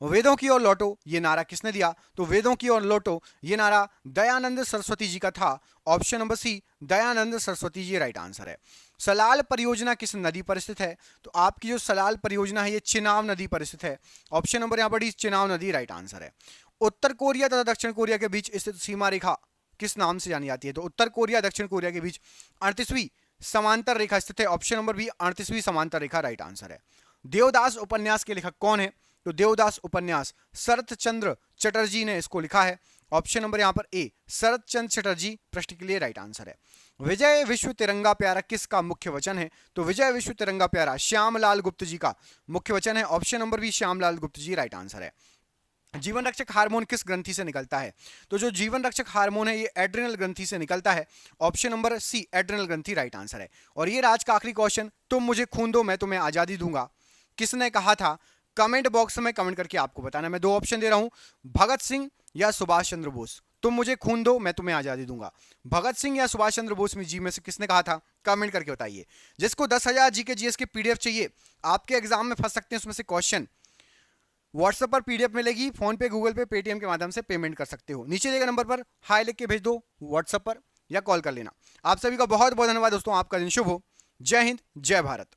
वेदों की ओर लौटो ये नारा किसने दिया? तो वेदों की ओर लौटो ये नारा दयानंद सरस्वती जी का था। Option number C, Dayanand Saraswati ji right answer है। सलाल परियोजना किस नदी पर स्थित है? तो आपकी जो सलाल परियोजना है ये चिनाब नदी पर स्थित है। ऑप्शन नंबर यहां पर डी, चिनाब नदी राइट आंसर है। उत्तर कोरिया तथा दक्षिण कोरिया के बीच स्थित सीमा रेखा किस नाम से जानी जाती है? तो उत्तर कोरिया दक्षिण कोरिया के बीच 38वीं समांतर रेखा स्थित है। ऑप्शन नंबर बी, 38वीं समांतर रेखा राइट आंसर है। देवदास उपन्यास के लेखक कौन है? तो देवदास उपन्यास शरत चंद्र चटर्जी ने इसको लिखा है। ऑप्शन नंबर यहां पर ए, शरत चंद्र चटर्जी प्रश्न के लिए राइट आंसर है। विजय विश्व तिरंगा प्यारा किसका मुख्य वचन है? तो विजय विश्व तिरंगा प्यारा श्यामलाल गुप्त जी का मुख्य वचन है। ऑप्शन नंबर बी, श्यामलाल गुप्त जी राइट आंसर है। जीवन रक्षक हार्मोन किस ग्रंथि से निकलता है? तो जो जीवन रक्षक हार्मोन है ये एड्रिनल ग्रंथि से निकलता है। ऑप्शन नंबर सी, एड्रिनल ग्रंथि राइट आंसर है। और ये आज का आखिरी क्वेश्चन, तुम मुझे खून दो मैं तुम्हें आजादी दूंगा, किसने कहा था? कमेंट बॉक्स में कमेंट करके आपको बताना। मैं दो ऑप्शन दे रहा हूं, भगत सिंह या सुभाष चंद्र बोस। तुम मुझे खून दो मैं तुम्हें आजादी दूंगा, भगत सिंह या सुभाष चंद्र बोस में जी में से किसने कहा था? कमेंट करके बताइए। जिसको 10,000 जीके जीएस की पीडीएफ चाहिए, आपके एग्जाम में फंस सकते हैं उसमें से क्वेश्चन, व्हाट्सएप पर पीडीएफ मिलेगी, फोन पे, गूगल पे, पेटीएम के माध्यम से पेमेंट कर सकते हो। नीचे दिए गए नंबर पर हाई लिख के भेज दो व्हाट्सएप पर या कॉल कर लेना। आप सभी का बहुत बहुत धन्यवाद दोस्तों, आपका दिन शुभ हो। जय हिंद, जय भारत।